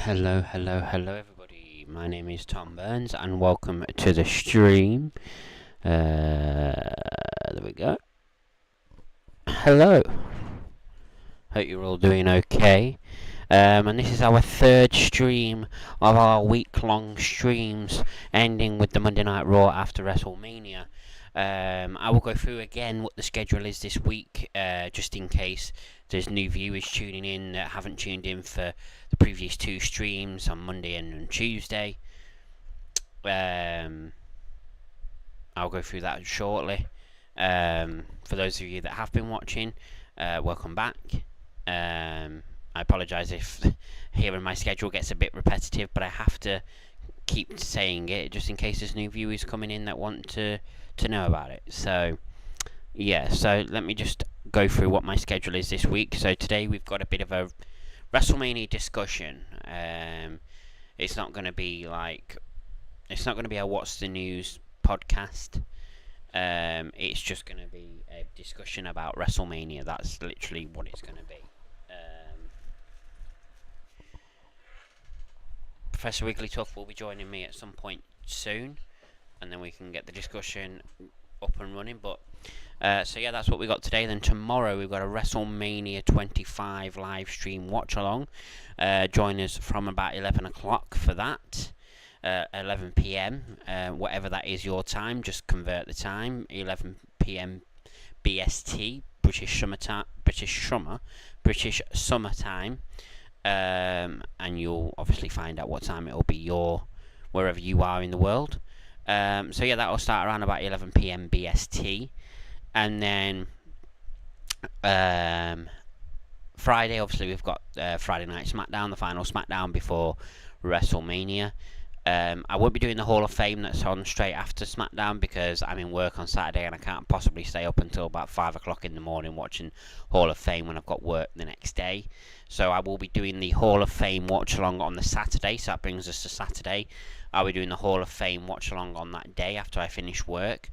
Hello everybody. My name is Tom Burns and welcome to the stream. There we go. Hello. Hope you're all doing okay. And this is our third stream of our week-long streams, ending with the Monday Night Raw after WrestleMania. I will go through again what the schedule is this week, just in case there's new viewers tuning in that haven't tuned in for the previous two streams on Monday and on Tuesday. I'll go through that shortly. For those of you that have been watching, welcome back. I apologise if hearing my schedule gets a bit repetitive, but I have to keep saying it just in case there's new viewers coming in that want to know about it. So yeah, so let me just go through what my schedule is this week. So today we've got a bit of a WrestleMania discussion. It's not going to be a What's the News podcast. It's just going to be a discussion about WrestleMania. That's literally what it's going to be. Professor Wigglytuff will be joining me at some point soon, and then we can get the discussion up and running. But so yeah, that's what we got today. Then tomorrow we've got a WrestleMania 25 live stream watch along. Join us from about 11 o'clock for that. 11 p.m. Whatever that is your time, just convert the time. 11 p.m. BST, British summer time. And you'll obviously find out what time it'll be wherever you are in the world. So yeah, that'll start around about 11 p.m. BST, and then Friday, obviously we've got Friday Night SmackDown, the final SmackDown before WrestleMania. I won't be doing the Hall of Fame that's on straight after SmackDown because I'm in work on Saturday and I can't possibly stay up until about 5 o'clock in the morning watching Hall of Fame when I've got work the next day. So I will be doing the Hall of Fame watch along on the Saturday, so that brings us to Saturday. I'll be doing the Hall of Fame watch along on that day after I finish work.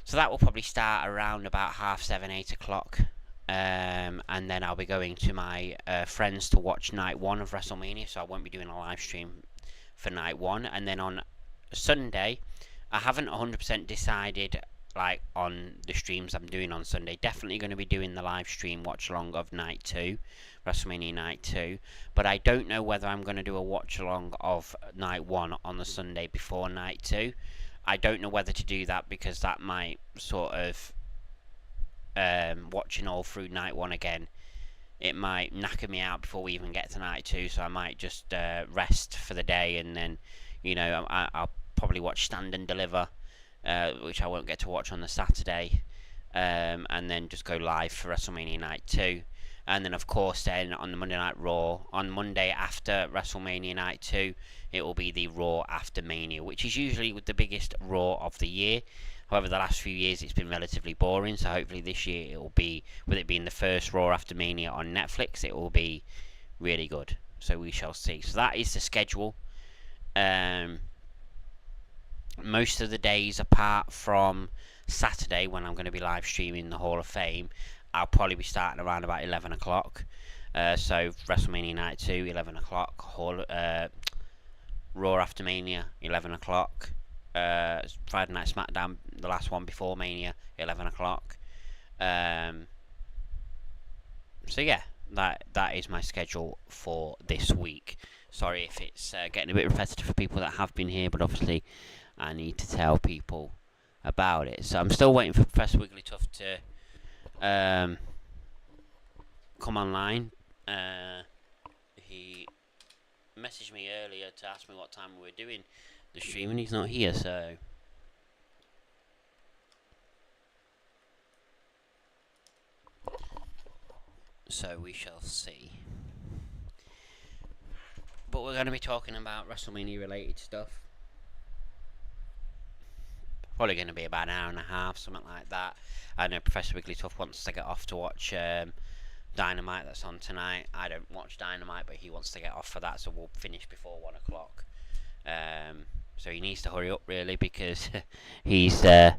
So that will probably start around about 7:30, 8 o'clock. And then I'll be going to my friends to watch night one of WrestleMania, so I won't be doing a live stream for night one. And then on Sunday, I haven't 100% decided on the streams I'm doing on Sunday. Definitely going to be doing the live stream watch along of night 2, WrestleMania night 2, but I don't know whether I'm going to do a watch along of night 1 on the Sunday before night 2. I don't know whether to do that because that might sort of watching all through night 1 again, it might knacker me out before we even get to night 2, so I might just rest for the day, and then I'll probably watch Stand and Deliver, which I won't get to watch on the Saturday, and then just go live for WrestleMania night 2. And then of course then on the Monday Night Raw, on Monday after WrestleMania night 2, it will be the Raw after Mania, which is usually the biggest Raw of the year. However, the last few years it's been relatively boring, so hopefully this year it will be, with it being the first Raw after Mania on Netflix, it will be really good. So we shall see. So that is the schedule. Most of the days apart from Saturday, when I'm going to be live streaming the Hall of Fame, I'll probably be starting around about 11 o'clock. So WrestleMania night 2, 11 o'clock. Raw after Mania, 11 o'clock. Friday Night SmackDown, the last one before Mania, 11 o'clock. So yeah, that is my schedule for this week. Sorry if it's getting a bit repetitive for people that have been here, but obviously I need to tell people about it. So I'm still waiting for Professor Wigglytuff to come online. He messaged me earlier to ask me what time we were doing the stream, and he's not here, so we shall see. But we're going to be talking about WrestleMania related stuff. Probably going to be about an hour and a half, something like that. I know Professor Wigglytuff wants to get off to watch Dynamite that's on tonight. I don't watch Dynamite, but he wants to get off for that, so we'll finish before 1 o'clock. So he needs to hurry up, really, because he's the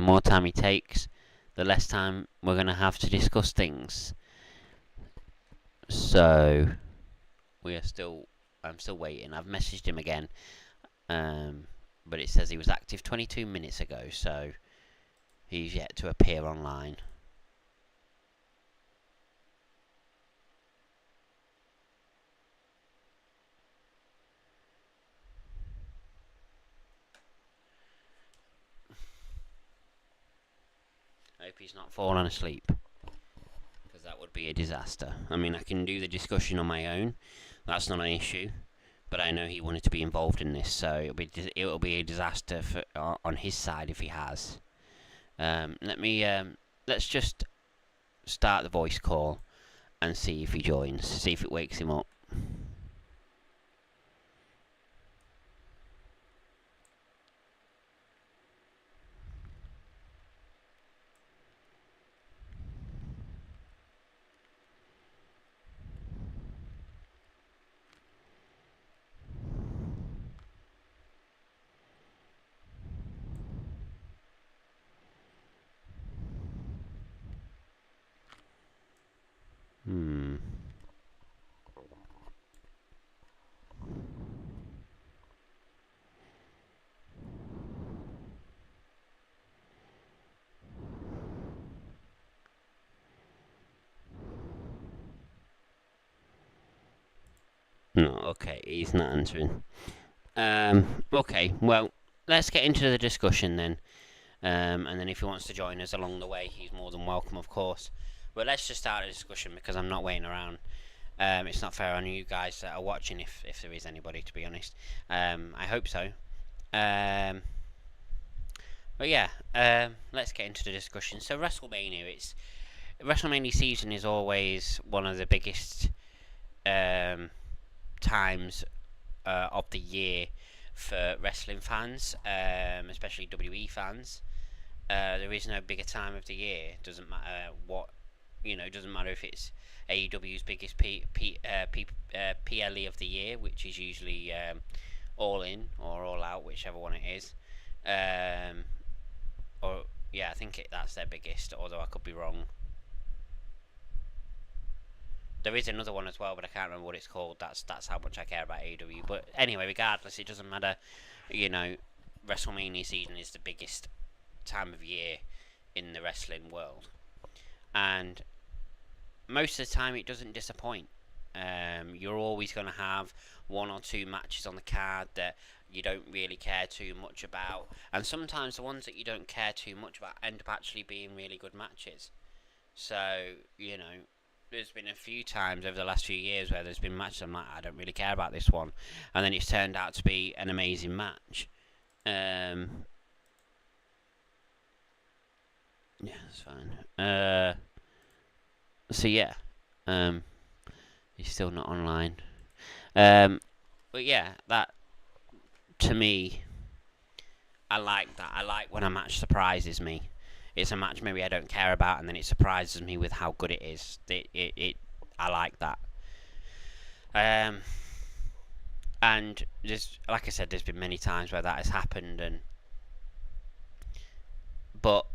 more time he takes, the less time we're going to have to discuss things. So I'm still waiting. I've messaged him again, but it says he was active 22 minutes ago, so he's yet to appear online. I hope he's not fallen asleep, because that would be a disaster. I mean, I can do the discussion on my own. That's not an issue. But I know he wanted to be involved in this, so it'll be a disaster on his side if he has. Let's just start the voice call and see if he joins. See if it wakes him up. Hmm. No, okay, he's not answering. Okay, well, let's get into the discussion then. And then if he wants to join us along the way, he's more than welcome, of course. But let's just start a discussion because I'm not waiting around. It's not fair on you guys that are watching, if there is anybody, to be honest. I hope so. But yeah, let's get into the discussion. So WrestleMania season is always one of the biggest times of the year for wrestling fans, especially WWE fans. There is no bigger time of the year. Doesn't matter what, doesn't matter if it's AEW's biggest PLE of the year, which is usually All In or All Out, whichever one it is. Or yeah, I think that's their biggest, although I could be wrong. There is another one as well, but I can't remember what it's called. That's how much I care about AEW. But anyway, regardless, it doesn't matter. WrestleMania season is the biggest time of year in the wrestling world, and most of the time it doesn't disappoint. You're always going to have one or two matches on the card that you don't really care too much about, and sometimes the ones that you don't care too much about end up actually being really good matches. So, there's been a few times over the last few years where there's been matches I'm like, I don't really care about this one, and then it's turned out to be an amazing match. Yeah, that's fine. So yeah, he's still not online. But yeah, that to me, I like that. I like when a match surprises me. It's a match maybe I don't care about, and then it surprises me with how good it is. I like that. And like I said, there's been many times where that has happened, but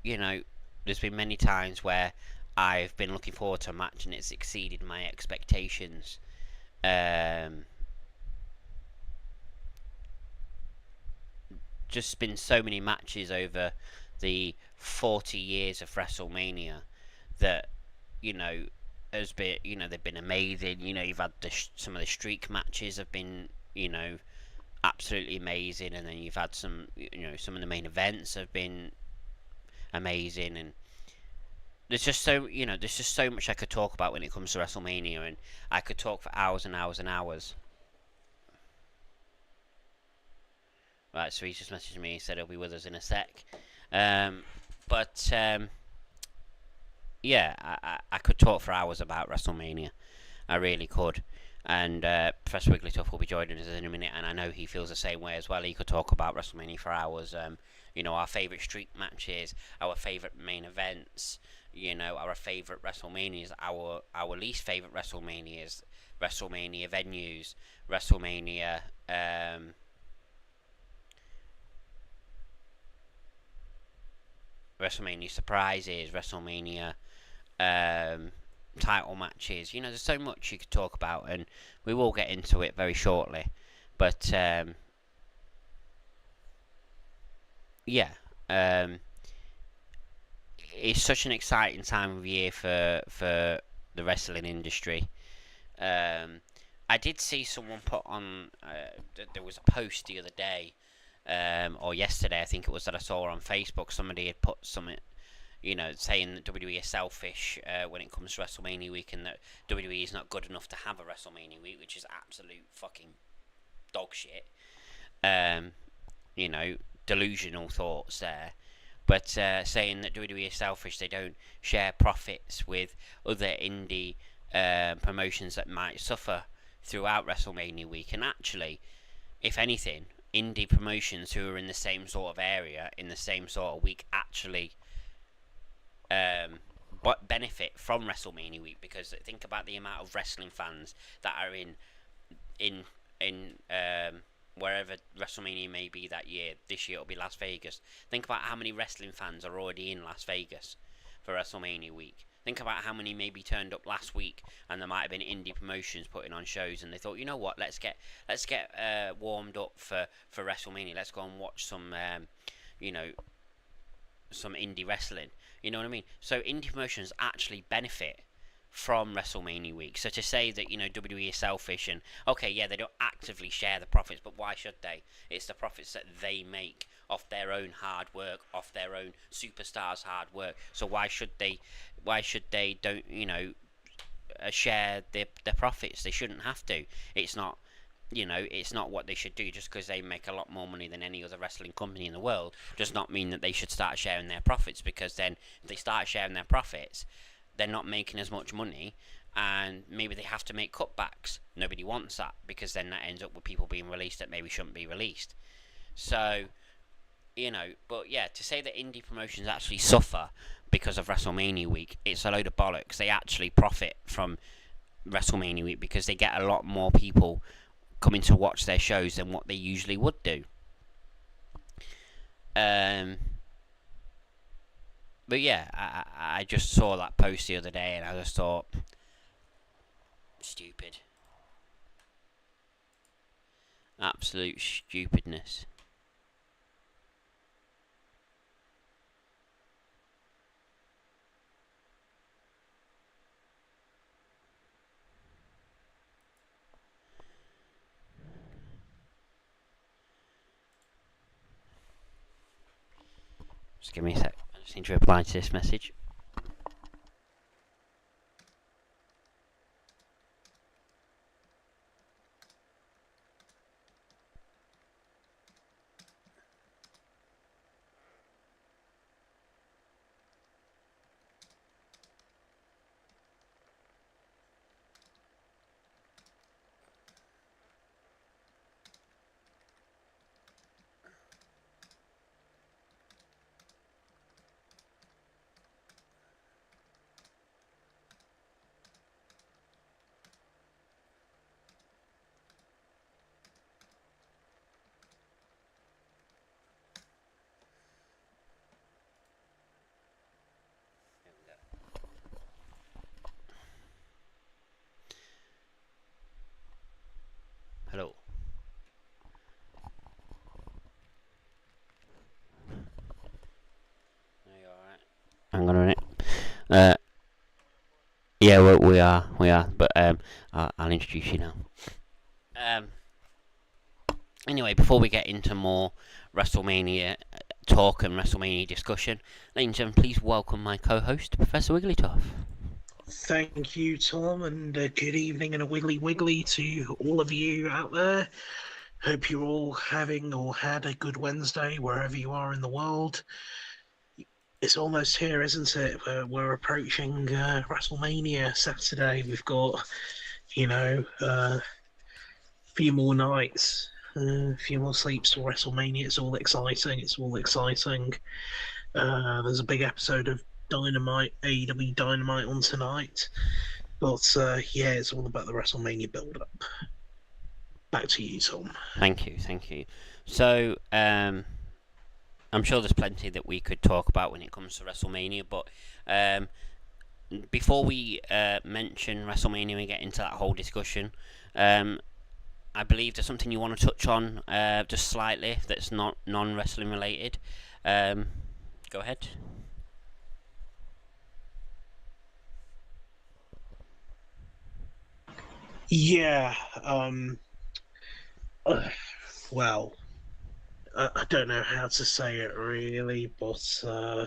there's been many times where I've been looking forward to a match and it's exceeded my expectations. Just been so many matches over the 40 years of WrestleMania that has been they've been amazing. You've had some of the streak matches have been absolutely amazing, and then you've had some of the main events have been amazing, and there's just so much I could talk about when it comes to WrestleMania, and I could talk for hours and hours and hours. Right, so he's just messaged me. He said he'll be with us in a sec. But yeah, I could talk for hours about WrestleMania. I really could. And Professor Wigglytuff will be joining us in a minute, and I know he feels the same way as well. He could talk about WrestleMania for hours. Our favourite streak matches, our favourite main events, our favourite WrestleManias, our least favourite WrestleManias, WrestleMania venues, WrestleMania WrestleMania surprises, WrestleMania title matches. You know, there's so much you could talk about, and we will get into it very shortly. But yeah, um, it's such an exciting time of year for the wrestling industry. Um, I did see someone put on. There was a post the other day, or yesterday, I think it was, that I saw on Facebook. Somebody had put something, saying that WWE is selfish when it comes to WrestleMania week, and that WWE is not good enough to have a WrestleMania week, which is absolute fucking dog shit. Um, you know, delusional thoughts there. But saying that WWE is selfish, they don't share profits with other indie promotions that might suffer throughout WrestleMania week. And actually, if anything, indie promotions who are in the same sort of area, in the same sort of week, actually benefit from WrestleMania week, because think about the amount of wrestling fans that are in wherever WrestleMania may be that year. This year it'll be Las Vegas. Think about how many wrestling fans are already in Las Vegas for WrestleMania week. Think about how many maybe turned up last week, and there might have been indie promotions putting on shows, and they thought, you know what, let's get warmed up for WrestleMania. Let's go and watch some some indie wrestling. You know what I mean? So indie promotions actually benefit from WrestleMania week. So to say that WWE is selfish and okay, yeah, they don't actively share the profits, but why should they? It's the profits that they make off their own hard work, off their own superstars' hard work. So why should they? Why should they don't share their profits? They shouldn't have to. It's not. It's not what they should do. Just because they make a lot more money than any other wrestling company in the world does not mean that they should start sharing their profits, because then if they start sharing their profits, they're not making as much money, and maybe they have to make cutbacks. Nobody wants that, because then that ends up with people being released that maybe shouldn't be released. So, but yeah, to say that indie promotions actually suffer because of WrestleMania week, it's a load of bollocks. They actually profit from WrestleMania week because they get a lot more people coming to watch their shows than what they usually would do. But yeah, I just saw that post the other day, and I just thought, stupid. Absolute stupidness. Just give me a sec. I just need to reply to this message. Hello. Are you alright? Hang on a minute. Yeah, we are, but I'll introduce you now. Anyway, before we get into more WrestleMania talk and WrestleMania discussion, ladies and gentlemen, please welcome my co-host, Professor Wigglytuff. Thank you, Tom, and good evening and a wiggly to all of you out there. Hope you're all having or had a good Wednesday wherever you are in the world. It's almost here, isn't it? We're approaching WrestleMania Saturday. We've got, a few more nights, a few more sleeps to WrestleMania. It's all exciting. There's a big episode of Dynamite, AEW Dynamite on tonight. But yeah, it's all about the WrestleMania build-up. Back to you, Tom. Thank you. So, I'm sure there's plenty that we could talk about when it comes to WrestleMania, but before we mention WrestleMania and get into that whole discussion, um, I believe there's something you want to touch on just slightly that's not non-wrestling related. Um, Go ahead. Yeah. Uh, well, I don't know how to say it really, but I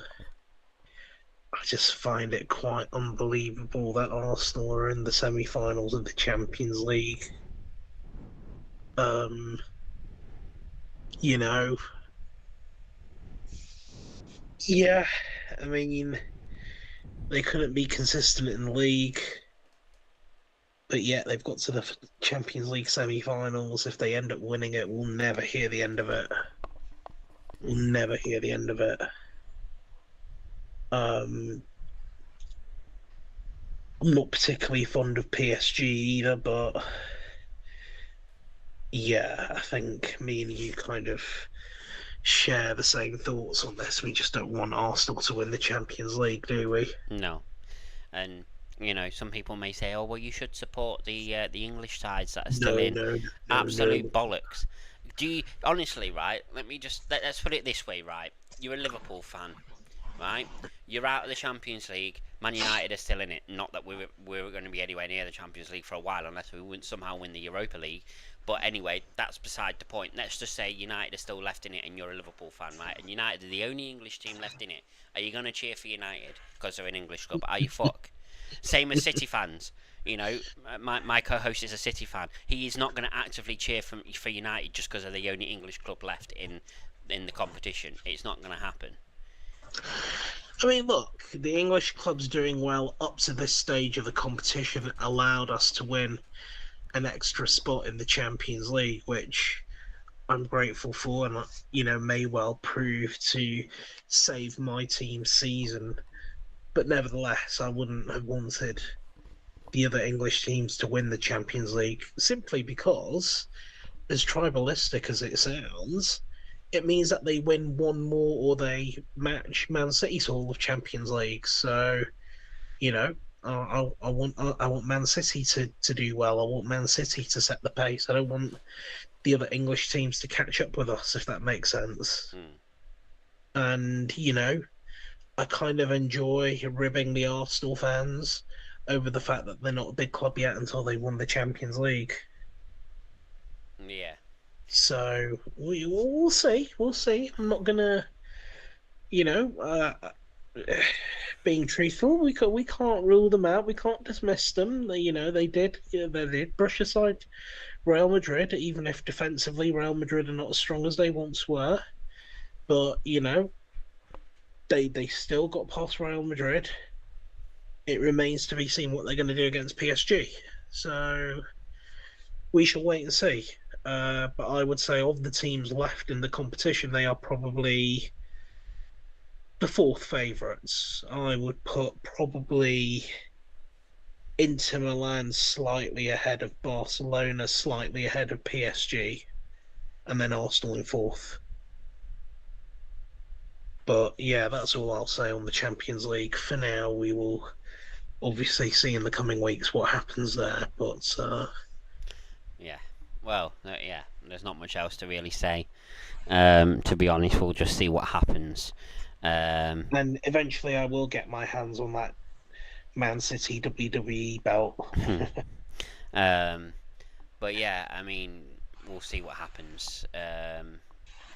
just find it quite unbelievable that Arsenal are in the semi-finals of the Champions League. Um, you know, yeah, I mean, they couldn't be consistent in the league, but yet they've got to the Champions League semi-finals. If they end up winning it, we'll never hear the end of it. We'll never hear the end of it. Um, I'm not particularly fond of PSG either, but yeah, I think me and you kind of share the same thoughts on this. We just don't want Arsenal to win the Champions League, do we? No, and some people may say, "Oh, well, you should support the English sides that are still No, in." no, no, Absolute no. bollocks. Do you honestly, right? Let's put it this way, right? You're a Liverpool fan, right? You're out of the Champions League. Man United are still in it. Not that we were going to be anywhere near the Champions League for a while, unless we would somehow win the Europa League. But anyway, that's beside the point. Let's just say United are still left in it, and you're a Liverpool fan, right? And United are the only English team left in it. Are you going to cheer for United because they're an English club? Are you fuck? Same as City fans. My co-host is a City fan. He is not going to actively cheer for United just because they're the only English club left in the competition. It's not going to happen. I mean, look, the English club's doing well up to this stage of the competition, allowed us to win an extra spot in the Champions League, which I'm grateful for, and may well prove to save my team's season. But nevertheless, I wouldn't have wanted the other English teams to win the Champions League simply because, as tribalistic as it sounds, it means that they win one more or they match Man City's haul of Champions League. So, you know, I want Man City to do well. I want Man City to set the pace. I don't want the other English teams to catch up with us, if that makes sense. Mm, And I kind of enjoy ribbing the Arsenal fans over the fact that they're not a big club yet until they won the Champions League. yeah, So we'll see. We'll see. I'm not gonna, you know, being truthful, we can't rule them out. We can't dismiss them. They did brush aside Real Madrid, even if defensively Real Madrid are not as strong as they once were. But they still got past Real Madrid. It remains to be seen what they're going to do against PSG. So we shall wait and see. But I would say of the teams left in the competition, they are probably the fourth favourites. I would put probably Inter Milan slightly ahead of Barcelona, slightly ahead of PSG, and then Arsenal in fourth. But yeah, that's all I'll say on the Champions League. For now, we will obviously see in the coming weeks what happens there. But yeah. Well, yeah. There's not much else to really say. To be honest, we'll just see what happens. Um, and eventually, I will get my hands on that Man City WWE belt. um, but yeah, I mean, we'll see what happens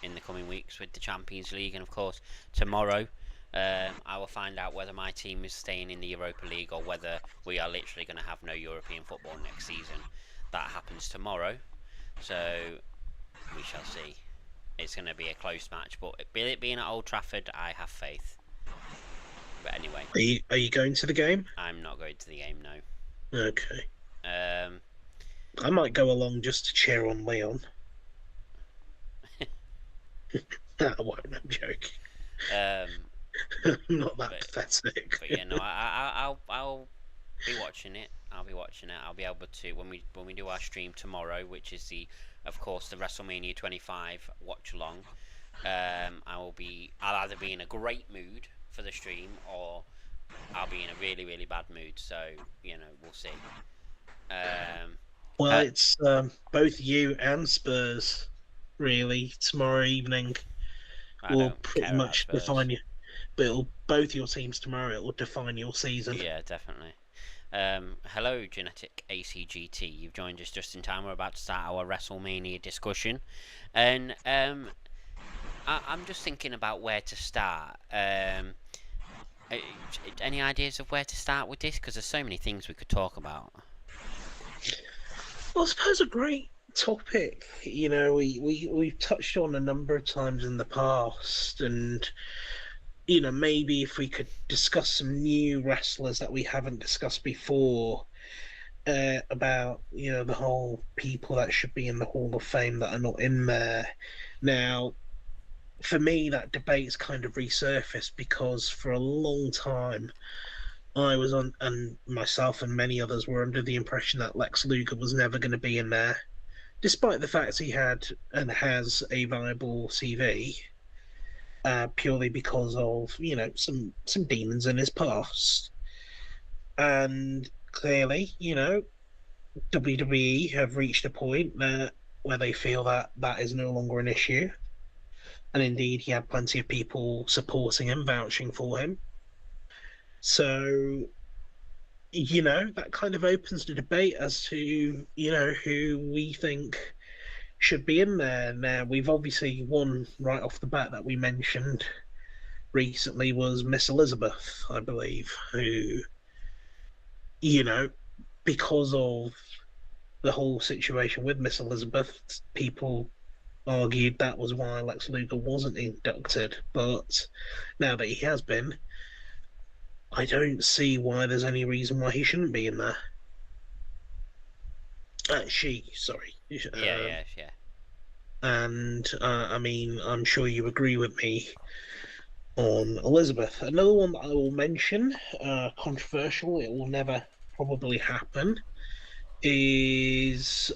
in the coming weeks with the Champions League, and of course tomorrow. I will find out whether my team is staying in the Europa League or whether we are literally going to have no European football next season. That happens tomorrow, so we shall see. It's going to be a close match, but it being at Old Trafford, I have faith. But anyway, Are you going to the game? I'm not going to the game now. Okay. Um, I might go along just to cheer on Leon. I won't, I'm joking. um, I'm not that but pathetic. but yeah, no, I'll be watching it. I'll be watching it. I'll be able to when we do our stream tomorrow, which is of course the WrestleMania 25 watch along. I'll either be in a great mood for the stream or I'll be in a really, really bad mood. So we'll see. Um, Well, uh, it's both you and Spurs, really. Tomorrow evening I will don't pretty care about much define Spurs. you. But both your teams tomorrow, it will define your season. Yeah, definitely. Hello, Genetic ACGT. You've joined us just in time. We're about to start our WrestleMania discussion, and I'm just thinking about where to start. Uh, any ideas of where to start with this? Because there's so many things we could talk about. Well, I suppose a great topic. We've touched on a number of times in the past, and maybe if we could discuss some new wrestlers that we haven't discussed before, about the whole people that should be in the Hall of Fame that are not in there. Now, for me, that debate's kind of resurfaced because for a long time I was on, and myself and many others were under the impression that Lex Luger was never going to be in there, despite the fact he had and has a viable CV, purely because of some demons in his past. And clearly, WWE have reached a point where they feel that that is no longer an issue. And indeed, he had plenty of people supporting him, vouching for him. So, that kind of opens the debate as to, who we think should be in there. Now, we've obviously one right off the bat that we mentioned recently was Miss Elizabeth, I believe, who, you know, because of the whole situation with Miss Elizabeth, people argued that was why Lex Luger wasn't inducted. But now that he has been, I don't see why there's any reason why he shouldn't be in there. She, sorry. Yeah, yeah, yeah. And I mean, I'm sure you agree with me on Elizabeth. Another one that I will mention, controversial, it will never probably happen, is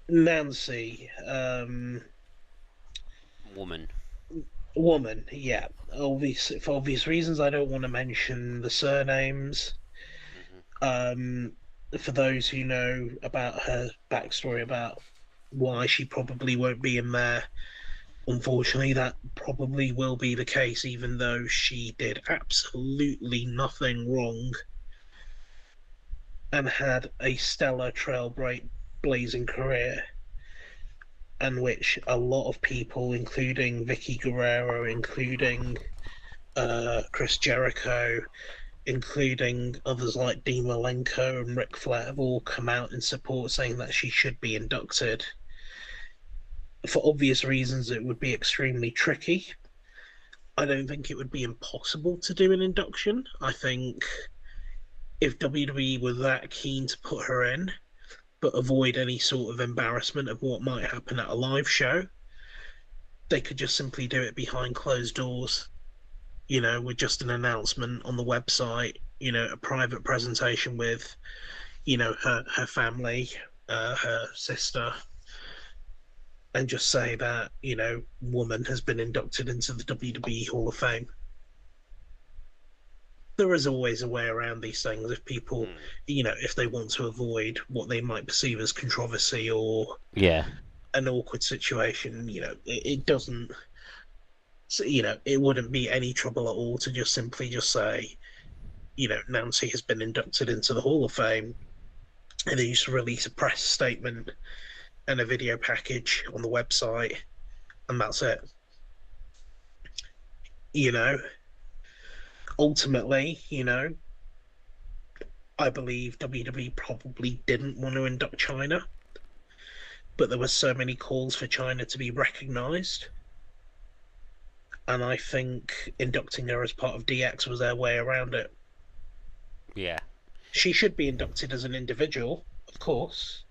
Nancy, Woman. woman. Yeah, for obvious reasons, I don't want to mention the surnames. Hmm. Um, for those who know about her backstory about why she probably won't be in there, unfortunately, that probably will be the case, even though she did absolutely nothing wrong and had a stellar blazing career, and which a lot of people, including Vicky Guerrero, including Chris Jericho, including others like Dean Malenko and Ric Flair, have all come out in support saying that she should be inducted. For obvious reasons, it would be extremely tricky. I don't think it would be impossible to do an induction. I think if WWE were that keen to put her in, but avoid any sort of embarrassment of what might happen at a live show, they could just simply do it behind closed doors, with just an announcement on the website, a private presentation with, her family, her sister, and just say that, woman has been inducted into the WWE Hall of Fame. There is always a way around these things if people, Mm. if they want to avoid what they might perceive as controversy or Yeah. an awkward situation, it doesn't, it wouldn't be any trouble at all to just simply just say, Nancy has been inducted into the Hall of Fame, and they used to release a press statement and a video package on the website, and that's it. You know, ultimately, I believe WWE probably didn't want to induct China, but there were so many calls for China to be recognized. And I think inducting her as part of DX was their way around it. Yeah. She should be inducted as an individual, of course,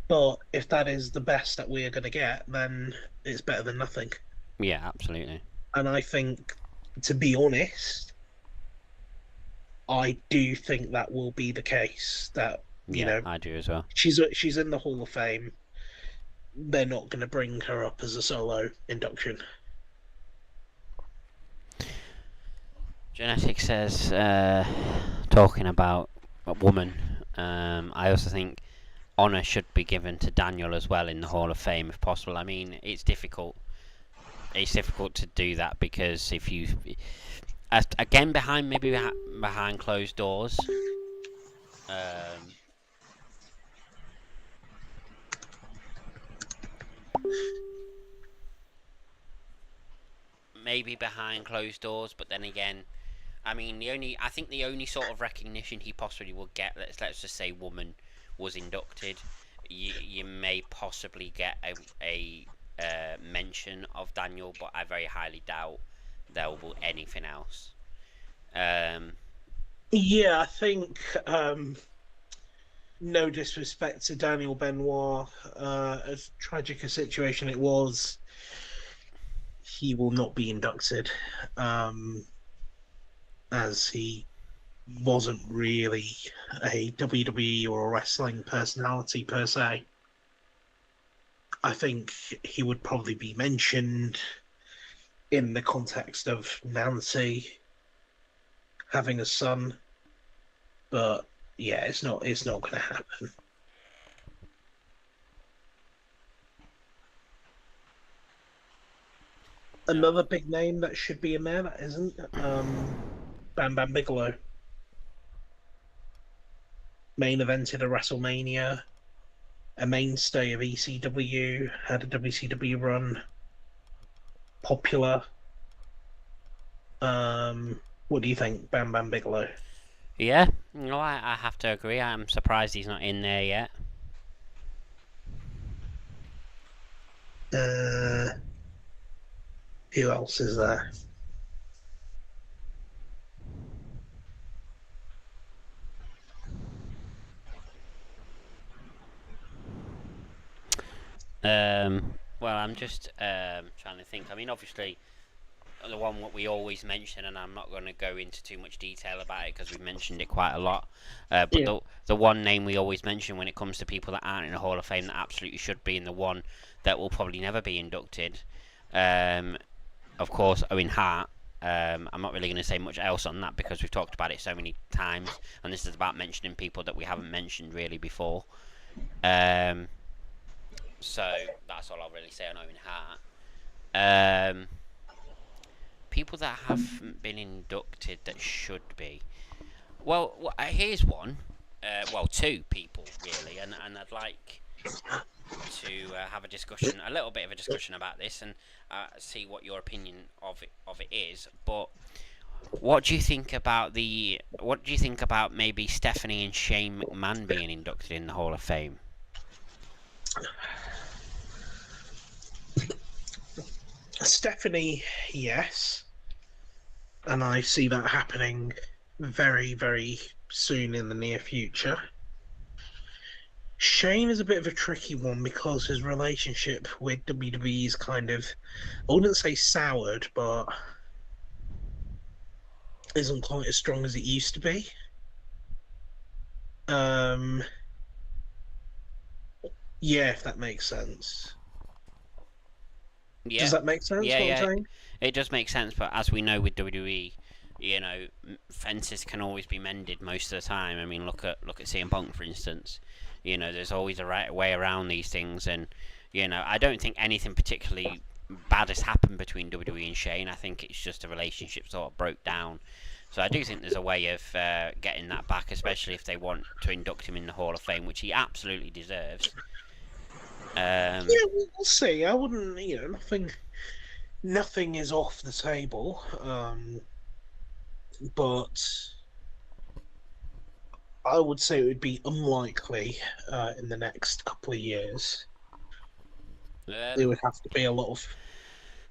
but if that is the best that we are going to get, then it's better than nothing. Yeah. Absolutely. And I think, to be honest, I do think that will be the case. That Yeah, I do as well. she's in the Hall of Fame. They're not going to bring her up as a solo induction. Genetic says, talking about a woman, I also think honour should be given to Daniel as well in the Hall of Fame if possible. I mean, it's difficult. It's difficult to do that because if you, again, behind closed doors, um, maybe behind closed doors, but then again, I mean, I think the only sort of recognition he possibly would get, let's just say, woman was inducted. You may possibly get a mention of Daniel, but I very highly doubt there will be anything else. Um, Yeah, I think no disrespect to Daniel Benoit, as tragic a situation it was, he will not be inducted, as he wasn't really a WWE or a wrestling personality per se. I think he would probably be mentioned in the context of Nancy having a son, but yeah, it's not going to happen. no, Another big name that should be in there that isn't, Bam Bam Bigelow. Main evented a WrestleMania, a mainstay of ECW, had a WCW run, popular. What do you think, Bam Bam Bigelow? yeah, no, I have to agree. I'm surprised he's not in there yet. Uh, who else is there? Well, I'm just trying to think. I mean, obviously, the one what we always mention, and I'm not going to go into too much detail about it because we've mentioned it quite a lot. But Yeah, the one name we always mention when it comes to people that aren't in the Hall of Fame that absolutely should be, and the one that will probably never be inducted, um, of course, Owen Hart. I'm not really going to say much else on that because we've talked about it so many times, and this is about mentioning people that we haven't mentioned really before. Um, so that's all I'll really say on Owen Hart. Um, People that haven't been inducted that should be. Well, here's one. Well, two people really, and I'd like to have a discussion, a little bit of a discussion about this, and see what your opinion of it is. But what do you think about the? What do you think about maybe Stephanie and Shane McMahon being inducted in the Hall of Fame? Stephanie, yes, and I see that happening very, very soon in the near future. Shane is a bit of a tricky one because his relationship with WWE is kind of, I wouldn't say soured, but isn't quite as strong as it used to be. Um, yeah, if that makes sense. Does Yeah, that make sense? yeah, What I'm yeah. saying? It does make sense, but as we know with WWE, fences can always be mended most of the time. I mean, look at CM Punk for instance. There's always a right way around these things, and I don't think anything particularly bad has happened between WWE and Shane. I think it's just a relationship sort of broke down. So I do think there's a way of getting that back, especially if they want to induct him in the Hall of Fame, which he absolutely deserves. Um, Yeah, we'll see. I wouldn't, nothing is off the table. But I would say it would be unlikely in the next couple of years. There um, would have to be a lot of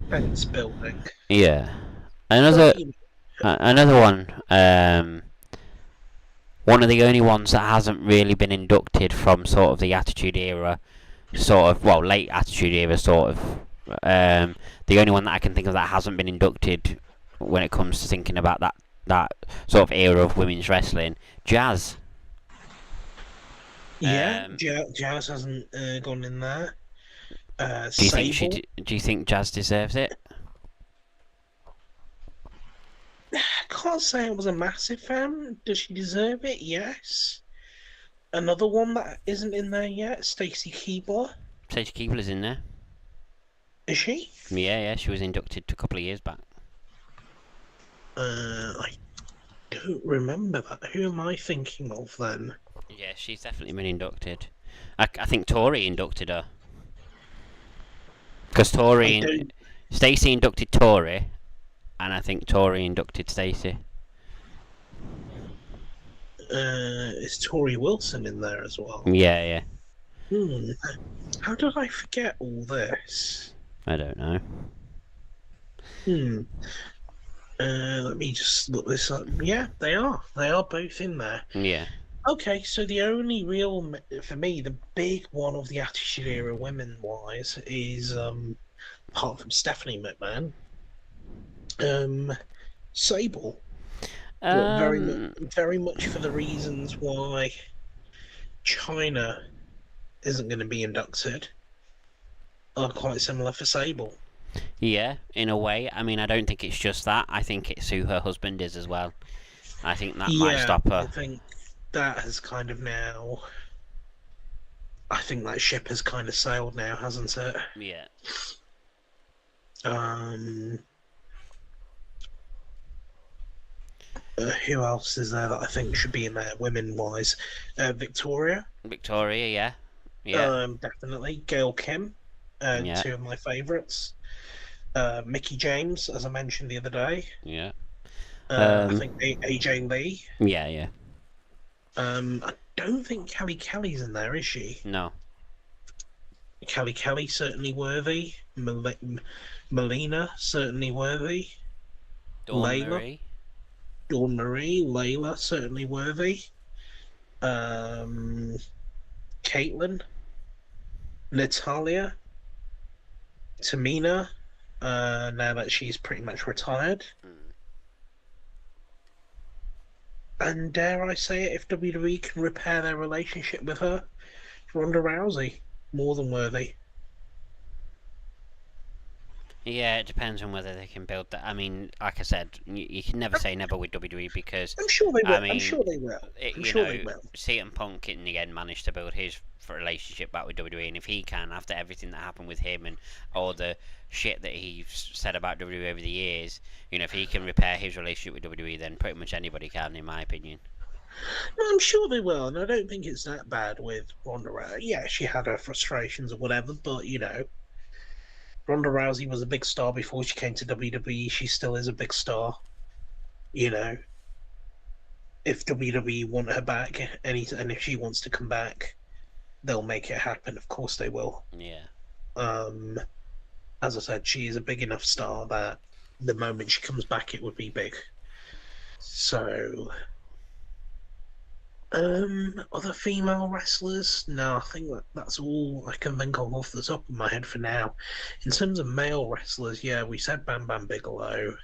fence building. yeah. But Another another one. One of the only ones that hasn't really been inducted from sort of the Attitude Era, late Attitude Era sort of. The only one that I can think of that hasn't been inducted when it comes to thinking about that sort of era of women's wrestling, Jazz. yeah, Um, Jazz hasn't gone in there. do you think Sable. do you think Jazz deserves it? can't say I was a massive fan. Does she deserve it? Yes. Another one that isn't in there yet, Stacey Keebler. Stacey Keebler's in there. Is she? Yeah, she was inducted a couple of years back. I don't remember that. Who am I thinking of then? Yeah, she's definitely been inducted. I think Tori inducted her. Because I Tori, don't. Stacey inducted Tori, and I think Tori inducted Stacey. Is Tori Wilson in there as well? Yeah. Hmm. How did I forget all this? I don't know. Hmm. Let me just look this up. Yeah, they are. They are both in there. Yeah. Okay, so the only real, for me, the big one of the Attitude Era women wise is, apart from Stephanie McMahon, Sable. But Um. very much for the reasons why China isn't going to be inducted are quite similar for Sable. Yeah, in a way. I mean, I don't think it's just that. I think it's who her husband is as well. I think that might Yeah, stop I her. think that has kind of now. I think that ship has kind of sailed now, hasn't it? Yeah. Um, who else is there that I think should be in there, women wise? Victoria, Victoria, yeah. Yeah. definitely. Gail Kim, Yeah. two of my favourites. Mickey James, as I mentioned the other day. Yeah. I Um. think AJ Lee. Yeah. I don't think Kelly Kelly's in there, is she? No. Kelly Kelly certainly worthy. Melina certainly worthy. Dawn Layla, Marie. Dawn Marie, Layla certainly worthy. Um, Caitlin, Natalia, Tamina. Now that she's pretty much retired, Mm. and dare I say it, if WWE can repair their relationship with her, Ronda Rousey, more than worthy. Yeah, it depends on whether they can build that. I mean, like I said, you can never say never with WWE because, I'm sure they I will. I'm mean, sure they will. I'm sure they will. CM Punk in the end managed to build his relationship back with WWE, and if he can, after everything that happened with him and all the shit that he said about WWE over the years, if he can repair his relationship with WWE, then pretty much anybody can, in my opinion. No, I'm sure they will, and I don't think it's that bad with Ronda Rousey. Yeah, she had her frustrations or whatever, but Ronda Rousey was a big star before she came to WWE. She still is a big star. You know, if WWE want her back, and if she wants to come back, they'll make it happen. Of course, they will. Yeah. Um, as I said, she is a big enough star that the moment she comes back, it would be big. So, other female wrestlers? No, I think that's all I can think of off the top of my head for now. In terms of male wrestlers, yeah, we said Bam Bam Bigelow.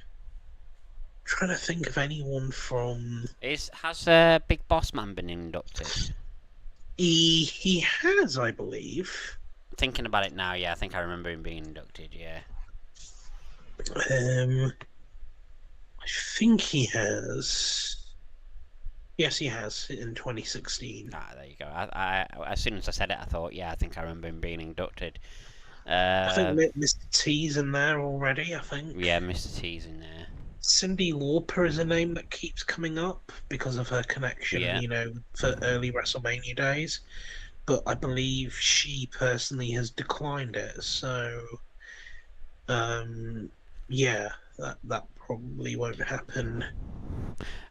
Trying to think of anyone from. Has Big Boss Man been inducted? He has, I believe. Thinking about it now, yeah, I think I remember him being inducted. Yeah. I think he has. Yes, he has in 2016. Ah, there you go. As soon as I said it, I thought, yeah, I think I remember him being inducted. I think Uh, Mr. T's in there already. I think. yeah, Mr. T's in there. Cyndi Lauper is a name that keeps coming up because of her connection, Yeah. for early WrestleMania days. But I believe she personally has declined it. So, yeah, that probably won't happen.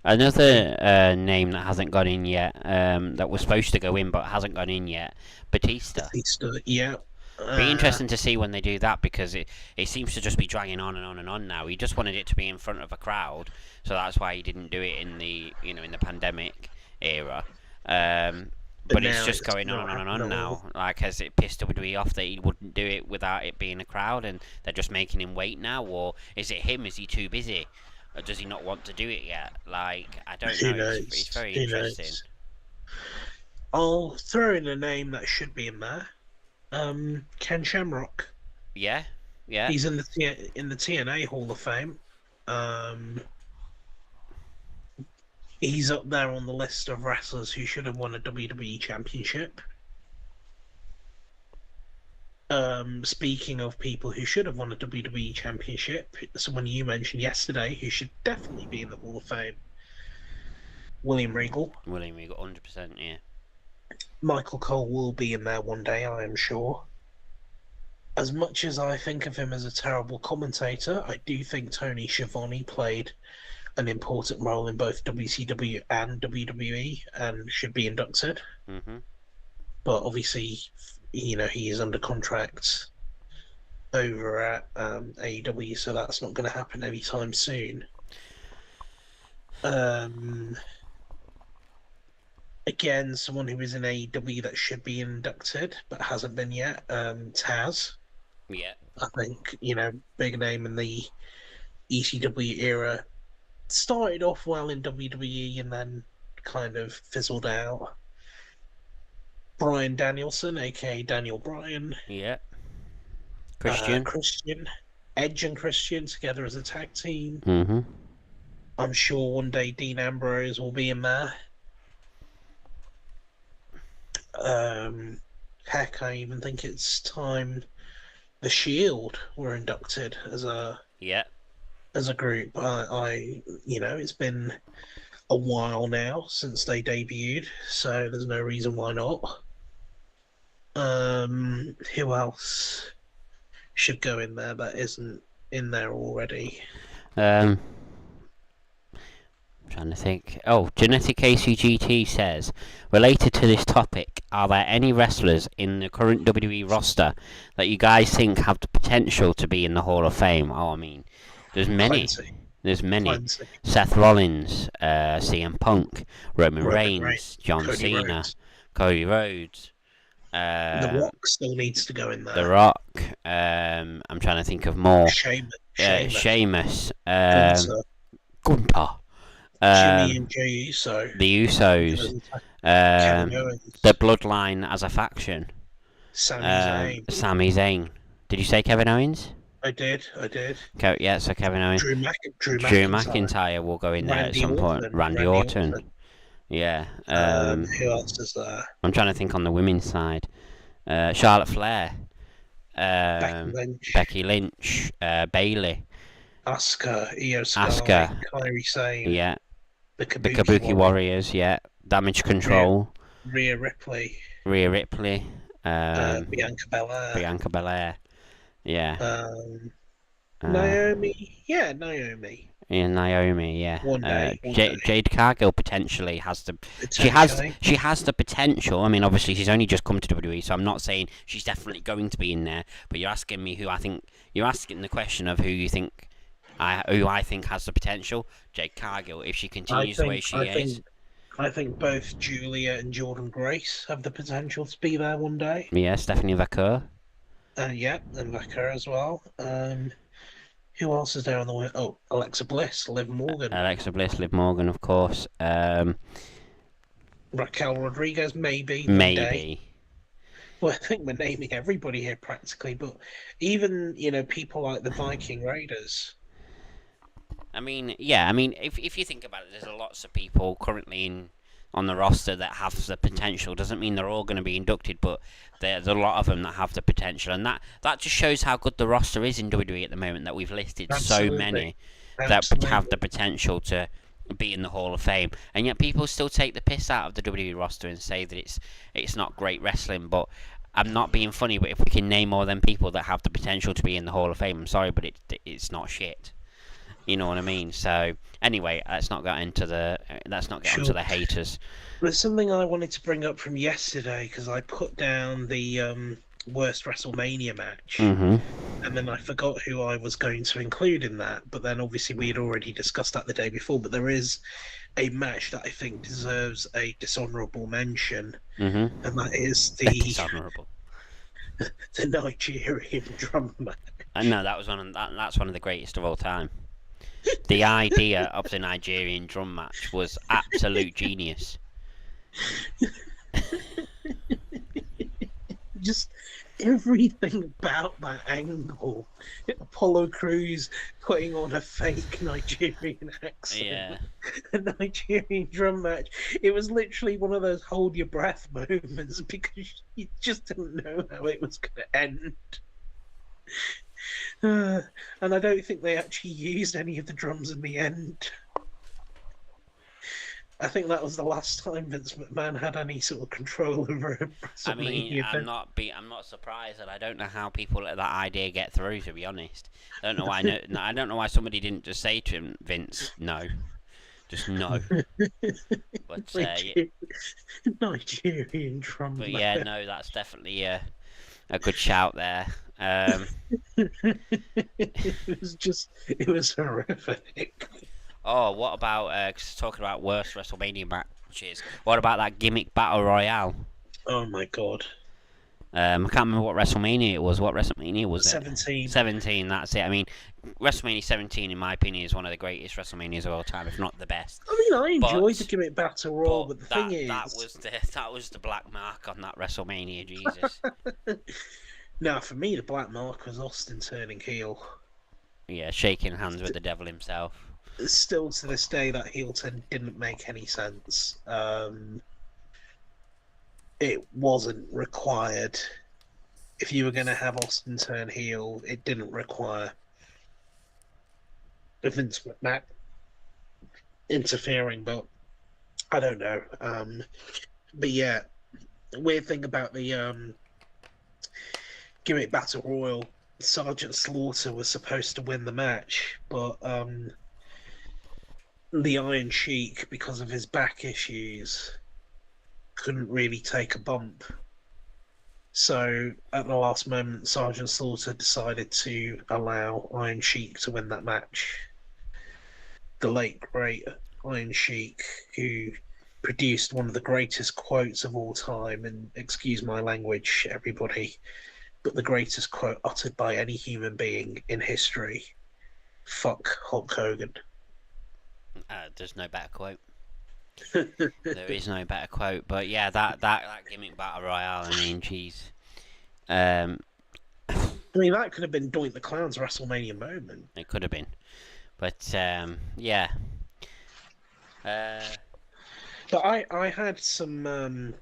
Another name that hasn't gone in yet, that was supposed to go in but hasn't gone in yet, Batista. Batista, yeah. Be interesting to see when they do that because it seems to just be dragging on and on and on now. He just wanted it to be in front of a crowd, so that's why he didn't do it in the in the pandemic era. But But it's now just it's going on not and on and happening on at all. now. Like, has it pissed WWE off that he wouldn't do it without it being a crowd, and they're just making him wait now, or is it him? Is he too busy? Or does he not want to do it yet? Like, I don't know. Who It's knows? very Who interesting. knows? I'll throw in a name that should be in there. Ken Shamrock. Yeah, yeah. He's in the TNA Hall of Fame. Um, He's up there on the list of wrestlers who should have won a WWE championship. Speaking of people who should have won a WWE championship, someone you mentioned yesterday who should definitely be in the Hall of Fame, William Regal. William, we got 100%, yeah. Michael Cole will be in there one day, I am sure. As much as I think of him as a terrible commentator, I do think Tony Schiavone played an important role in both WCW and WWE and should be inducted. Mm-hmm. But obviously, he is under contract over at AEW, so that's not going to happen anytime soon. Again, someone who is in AEW that should be inducted but hasn't been yet, Taz. Yeah. I think, big name in the ECW era. Started off well in WWE and then kind of fizzled out. Bryan Danielson, aka Daniel Bryan. Yeah. Christian. Christian. Edge and Christian together as a tag team. Mm-hmm. I'm sure one day Dean Ambrose will be in there. Heck, I even think it's time the Shield were inducted as a group. It's been a while now since they debuted, so there's no reason why not. Who else should go in there that isn't in there already? Trying to think. Oh, Genetic KCGT says, related to this topic, are there any wrestlers in the current WWE roster that you guys think have the potential to be in the Hall of Fame? Oh, I mean, there's many. Plenty. There's many. Plenty. Seth Rollins, CM Punk, Roman Reigns, Reigns, John Cody Cena, Rhodes. Cody Rhodes. The Rock still needs to go in there. The Rock. I'm trying to think of more. Sheamus. Gunther. Jimmy and Jey Uso. The Usos. The Bloodline as a faction. Sami Zayn. Did you say Kevin Owens? I did. Yeah, so Kevin Owens. Drew McIntyre will go in there at some point. Randy Orton. Yeah. Who else is there? I'm trying to think on the women's side. Charlotte Flair. Becky Lynch. Bayley. Asuka. Io Sky. Kairi Sane. Yeah. The Kabuki Warriors. Yeah. Damage Control. Rhea Ripley. Bianca Belair. Yeah. Naomi. Yeah, Naomi. Yeah. One day. Jade Cargill potentially has the. She has the potential. I mean, obviously she's only just come to WWE, so I'm not saying she's definitely going to be in there. But you're asking me who I think. You're asking the question of who you think. Who I think has the potential. Jade Cargill, if she continues the way she is. I think both Julia and Jordan Grace have the potential to be there one day. Yeah, Stephanie Vaquer. And Vaquer as well. Who else is there on the way? Oh, Alexa Bliss, Liv Morgan. Liv Morgan, of course. Raquel Rodriguez, maybe. Maybe. Well, I think we're naming everybody here practically, but even, people like the Viking Raiders. I mean, if you think about it, there's lots of people currently on the roster that have the potential. Doesn't mean they're all going to be inducted, but there's a lot of them that have the potential, and that just shows how good the roster is in WWE at the moment. That we've listed so many that have the potential to be in the Hall of Fame, and yet people still take the piss out of the WWE roster and say that it's not great wrestling. But I'm not being funny, but if we can name all them people that have the potential to be in the Hall of Fame, I'm sorry, but it's not shit. You know what I mean? So anyway, let's not get onto the haters. There's something I wanted to bring up from yesterday because I put down the worst Wrestlemania match, and then I forgot who I was going to include in that. But then obviously we had already discussed that the day before. But there is a match that I think deserves a dishonourable mention, and that is the Nigerian drum match. No, that's one of the greatest of all time. The idea of the Nigerian drum match was absolute genius. Just everything about that angle, Apollo Crews putting on a fake Nigerian accent, Yeah. a Nigerian drum match. It was literally one of those hold your breath moments because you just didn't know how it was going to end. And I don't think they actually used any of the drums in the end. I think that was the last time Vince McMahon had any sort of control over a I mean, WrestleMania event. I'm not surprised, and I don't know how people let that idea get through. To be honest, I don't know why. No, I don't know why somebody didn't just say to him, Vince, no, just no. But yeah, Nigerian drum but yeah, match. no, that's definitely a good shout there. It was horrific. Oh, what about talking about worst WrestleMania matches? What about that gimmick battle royale? Oh my god. I can't remember what WrestleMania it was. What WrestleMania was it? 17. 17. That's it. I mean, WrestleMania 17, in my opinion, is one of the greatest WrestleManias of all time, if not the best. I mean, I enjoyed the But gimmick battle royal, but the thing that is, was the that was the black mark on that WrestleMania. Jesus. now for me, the black mark was Austin turning heel. Yeah, shaking hands with the devil himself. Still to this day, that heel turn didn't make any sense. It wasn't required. If you were going to have Austin turn heel, it didn't require Vince McMahon interfering, but I don't know. But yeah, weird thing about the gimmick battle royal, Sergeant Slaughter was supposed to win the match, but the Iron Sheik, because of his back issues, couldn't really take a bump. So at the last moment, Sergeant Slaughter decided to allow Iron Sheik to win that match. The late great Iron Sheik, who produced one of the greatest quotes of all time, and excuse my language, everybody, but the greatest quote uttered by any human being in history. Fuck Hulk Hogan. There's no better quote. There is no better quote. But yeah, that gimmick battle royale. I mean, jeez. Um, I mean, that could have been Doink the Clown's WrestleMania moment. it could have been, but yeah. Uh, But I had some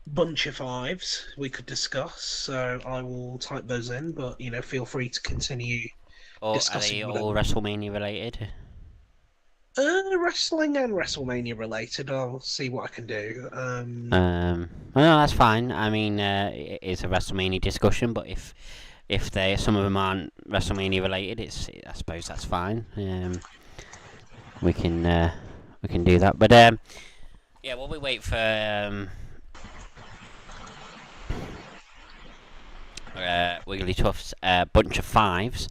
bunch of fives we could discuss, so I will type those in. But feel free to continue or are discussing they whatever. all WrestleMania related? Wrestling and WrestleMania related. I'll see what I can do. Well, no, that's fine. I mean, it is a WrestleMania discussion, but if they some of them aren't WrestleMania related, I suppose that's fine. We can do that, but yeah, while we wait for Wiggly Tuff's bunch of fives.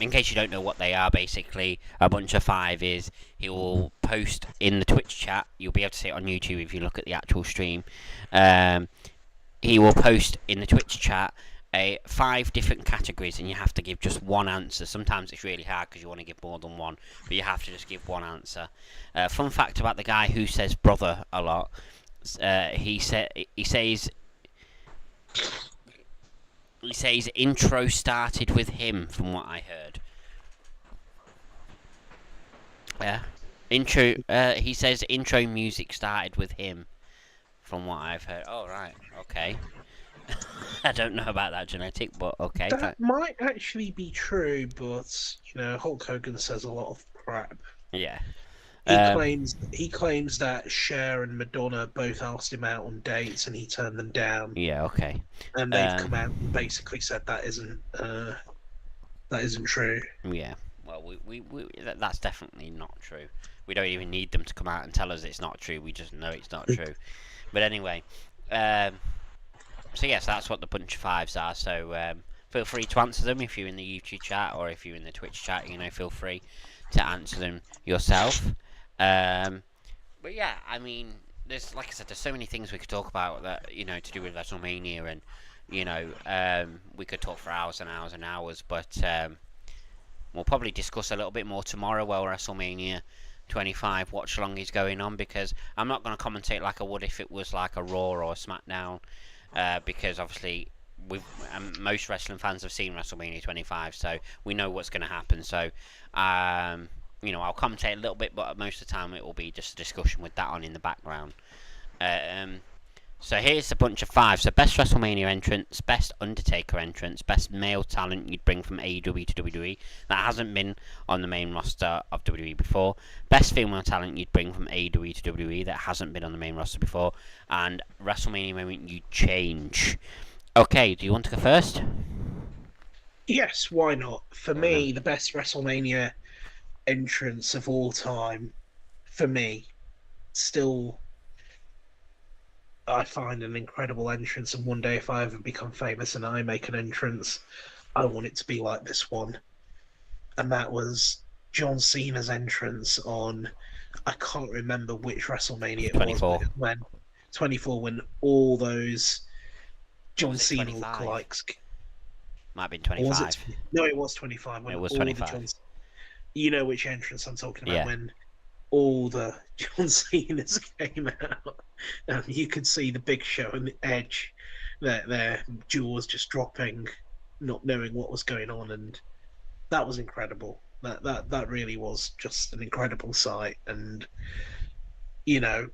In case you don't know what they are, basically, a bunch of five is he will post in the Twitch chat. You'll be able to see it on YouTube if you look at the actual stream. He will post in the Twitch chat 5 different categories, and you have to give just one answer. Sometimes it's really hard because you want to give more than one, but you have to just give one answer. Fun fact about the guy who says brother a lot. He says intro started with him, from what I heard. Yeah. Intro. He says intro music started with him, from what I've heard. Oh right. Okay. I don't know about that genetic, but okay. That might actually be true, but Hulk Hogan says a lot of crap. Yeah. He claims that Cher and Madonna both asked him out on dates and he turned them down. Yeah. Okay. And they've come out and basically said that isn't true. Yeah. Well, that's definitely not true. We don't even need them to come out and tell us it's not true. We just know it's not true. But anyway, so yes, that's what the bunch of fives are. So feel free to answer them if you're in the YouTube chat or if you're in the Twitch chat. Feel free to answer them yourself. But yeah, I mean, like I said, there's so many things we could talk about that to do with WrestleMania, and we could talk for hours and hours and hours. But we'll probably discuss a little bit more tomorrow while WrestleMania 25 watch along is going on, because I'm not going to commentate like I would if it was like a Raw or a SmackDown. because obviously we've most wrestling fans have seen WrestleMania 25, so we know what's going to happen. So, I'll commentate a little bit, but most of the time it will be just a discussion with that on in the background. Um, so here's a bunch of five. So best WrestleMania entrance, best Undertaker entrance, best male talent you'd bring from AEW to WWE that hasn't been on the main roster of WWE before, best female talent you'd bring from AEW to WWE that hasn't been on the main roster before, and WrestleMania moment you'd change. Okay, do you want to go first? Yes, why not? For Go on then. me, the best WrestleMania entrance of all time, for me, still I find an incredible entrance. And one day, if I ever become famous and I make an entrance, I want it to be like this one. And that was John Cena's entrance on, I can't remember which WrestleMania it was, but 24. when 24, when all those Or John was it Cena 25? lookalikes, Might have been or was it? 25. No, it was 25. It When was all the 25. John, you know which entrance I'm talking about. Yeah. When all the John Cena's came out, and you could see the Big Show and the Edge, their jaws just dropping, not knowing what was going on, and that was incredible. That really was just an incredible sight, and you know,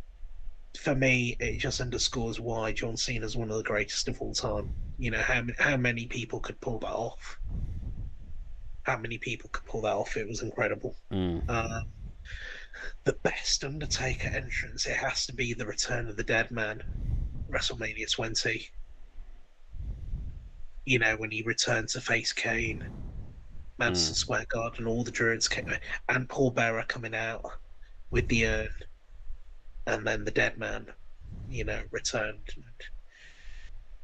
for me, it just underscores why John Cena is one of the greatest of all time. You know how many people could pull that off. How many people could pull that off? It was incredible. Mm. Uh, the best Undertaker entrance, it has to be the Return of the Dead Man, WrestleMania 20. You know, when he returned to face Kane, Madison Mm. Square Garden, all the Druids came, and Paul Bearer coming out with the urn, and then the Dead Man, returned and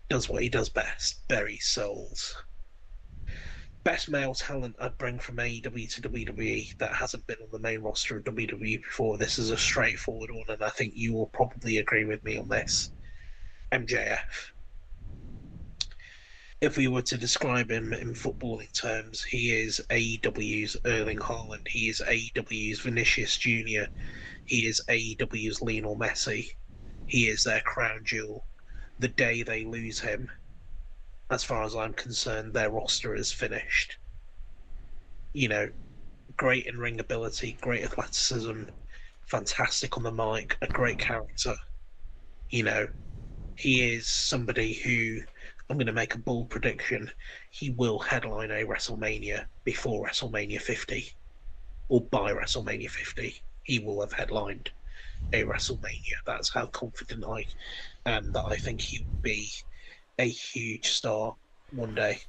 does what he does best, buries souls. Best male talent I'd bring from AEW to WWE that hasn't been on the main roster of WWE before. This is a straightforward one, and I think you will probably agree with me on this. MJF. If we were to describe him in footballing terms, he is AEW's Erling Haaland. He is AEW's Vinicius Jr. He is AEW's Lionel Messi. He is their crown jewel. The day they lose him, as far as I'm concerned, their roster is finished. You know, great in ring ability, great athleticism, fantastic on the mic, a great character. You know, he is somebody who I'm going to make a bold prediction. He will headline a WrestleMania before WrestleMania 50 or by WrestleMania 50. He will have headlined a WrestleMania. That's how confident I am that I think he will be a huge star one day,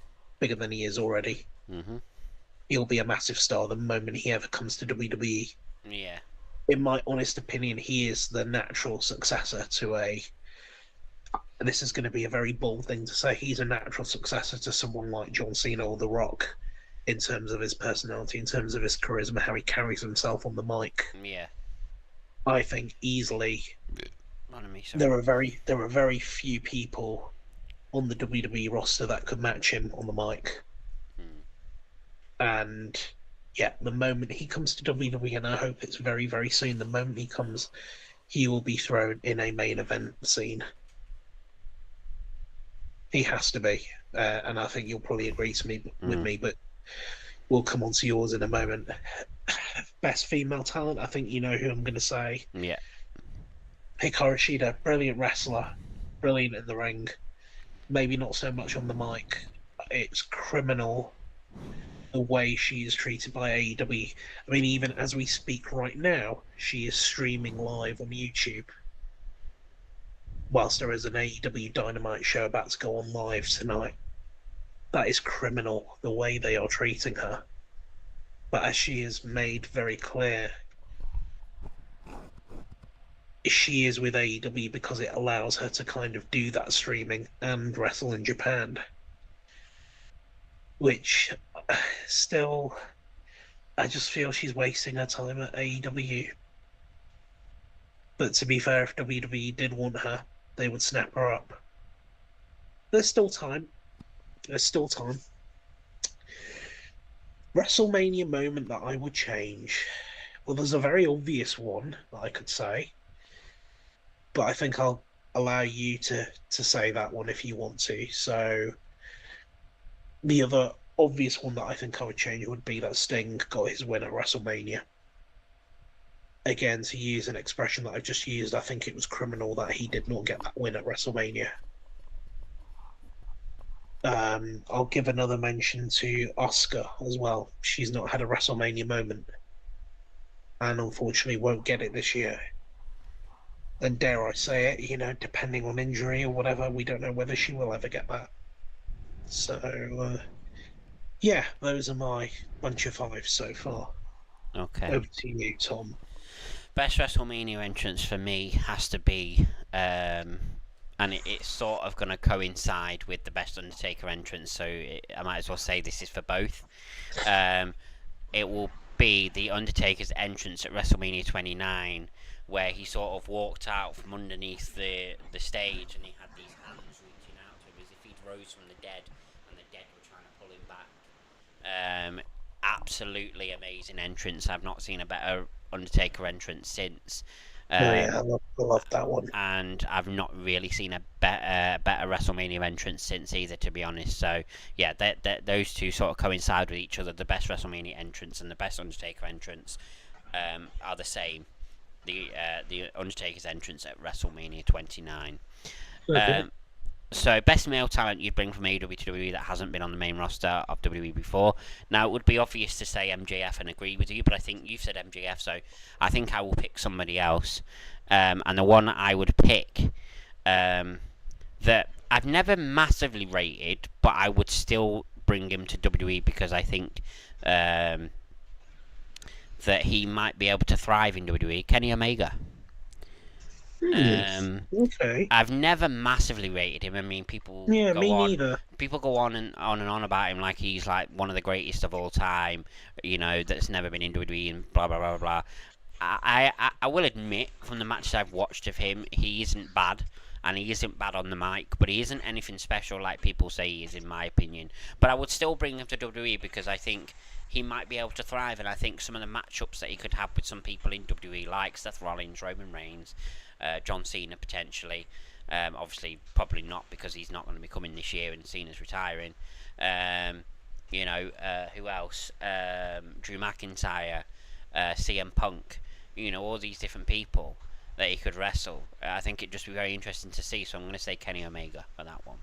bigger than he is already. Mhm. He'll be a massive star the moment he ever comes to WWE. Yeah. In my honest opinion, he is the natural successor to a. And this is going to be a very bold thing to say. He's a natural successor to someone like John Cena or The Rock in terms of his personality, in terms of his charisma, how he carries himself on the mic. Yeah. I think easily Pardon me, sorry. there are very few people on the WWE roster that could match him on the mic. Mm. And yeah, the moment he comes to WWE, and I hope it's very, very soon, the moment he comes, he will be thrown in a main event scene. He has to be, and I think you'll probably agree with Mm. me. But we'll come on to yours in a moment. Best female talent, I think you know who I'm going to say. Yeah. Hikaru Shida, brilliant wrestler, brilliant in the ring. Maybe not so much on the mic. It's criminal the way she is treated by AEW. I mean, even as we speak right now, she is streaming live on YouTube whilst there is an AEW Dynamite show about to go on live tonight. That is criminal the way they are treating her. But as she has made very clear, she is with AEW because it allows her to kind of do that streaming and wrestle in Japan, which still, I just feel she's wasting her time at AEW. But to be fair, if WWE did want her, they would snap her up. There's still time. There's still time. WrestleMania moment that I would change. Well, there's a very obvious one that I could say, but I think I'll allow you to say that one if you want to. So the other obvious one that I think I would change would be that Sting got his win at WrestleMania. Again, to use an expression that I've just used, I think it was criminal that he did not get that win at WrestleMania. I'll give another mention to Oscar as well. She's not had a WrestleMania moment, and unfortunately won't get it this year. And dare I say it, depending on injury or whatever, we don't know whether she will ever get that. So, yeah, those are my bunch of five so far. Okay. Over to you, Tom. Best WrestleMania entrance for me has to be, and it's sort of going to coincide with the best Undertaker entrance, so I might as well say this is for both. Um, it will be the Undertaker's entrance at WrestleMania 29, where he sort of walked out from underneath the stage and he had these hands reaching out to him as if he'd rose from the dead and the dead were trying to pull him back. Absolutely amazing entrance. I've not seen a better Undertaker entrance since. Oh yeah, Um, I love that one. and I've not really seen a better WrestleMania entrance since either, to be honest. So yeah, those two sort of coincide with each other. The best WrestleMania entrance and the best Undertaker entrance are the same. The Undertaker's entrance at WrestleMania 29. Okay. So, best male talent you'd bring from AEW to WWE that hasn't been on the main roster of WWE before. Now, it would be obvious to say MJF and agree with you, but I think you've said MJF, so I think I will pick somebody else. And the one I would pick that I've never massively rated, but I would still bring him to WWE because I think that he might be able to thrive in WWE. Kenny Omega. Okay. I've never massively rated him. I mean, Yeah, me neither. people go on and on about him like he's like one of the greatest of all time. That's never been in WWE and blah blah blah blah. I will admit from the matches I've watched of him, he isn't bad. And he isn't bad on the mic, but he isn't anything special like people say he is, in my opinion. But I would still bring him to WWE because I think he might be able to thrive, and I think some of the matchups that he could have with some people in WWE, like Seth Rollins, Roman Reigns, John Cena potentially. Obviously, probably not because he's not going to be coming this year and Cena's retiring. Who else? Drew McIntyre, CM Punk. All these different people that he could wrestle. I think it'd just be very interesting to see. So I'm going to say Kenny Omega for that one.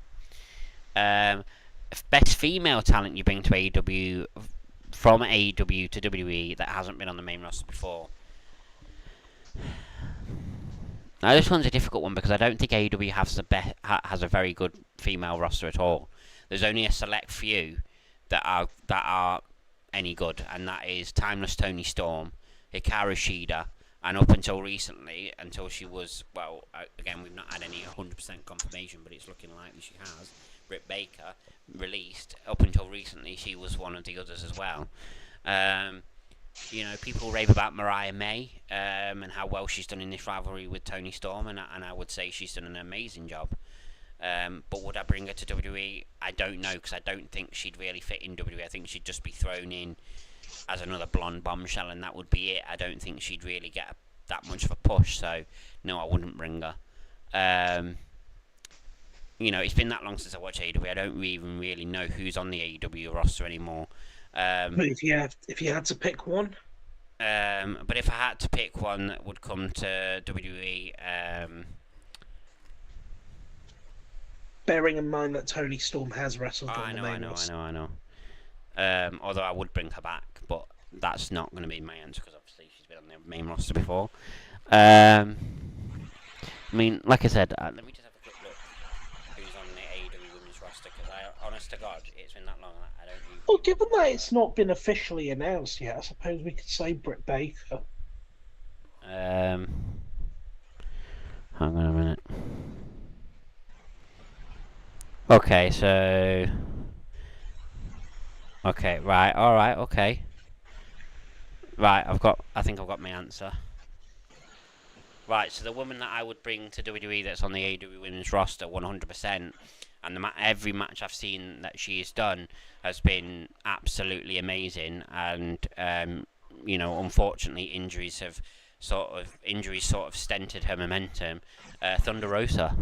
Best female talent you bring to AEW from AEW to WWE that hasn't been on the main roster before. Now this one's a difficult one because I don't think AEW has a very good female roster at all. There's only a select few that are any good, and that is Timeless Toni Storm, Hikaru Shida, and up until recently, until she was, again, we've not had any 100% confirmation, but it's looking likely she has, Britt Baker, released. Up until recently, she was one of the others as well. People rave about Mariah May and how well she's done in this rivalry with Toni Storm, and I would say she's done an amazing job. But would I bring her to WWE? I don't know, because I don't think she'd really fit in WWE. I think she'd just be thrown in as another blonde bombshell, and that would be it. I don't think she'd really get that much of a push, so no, I wouldn't bring her. It's been that long since I watched AEW. I don't even really know who's on the AEW roster anymore. But if you had to pick one, but if I had to pick one that would come to WWE, bearing in mind that Toni Storm has wrestled on the main roster. I know. Although I would bring her back, but that's not going to be my answer because obviously she's been on the main roster before. I mean, like I said, let me just have a quick look who's on the AEW women's roster because honest to God, it's been that long. I don't. Well, given that it's not been officially announced yet, I suppose we could say Britt Baker. Hang on a minute. Okay, so. Okay, right, alright, okay. Right, I think I've got my answer. Right, so the woman that I would bring to WWE that's on the AEW women's roster 100%, and every match I've seen that she has done has been absolutely amazing, and, unfortunately injuries have sort of injuries sort of stented her momentum. Thunder Rosa.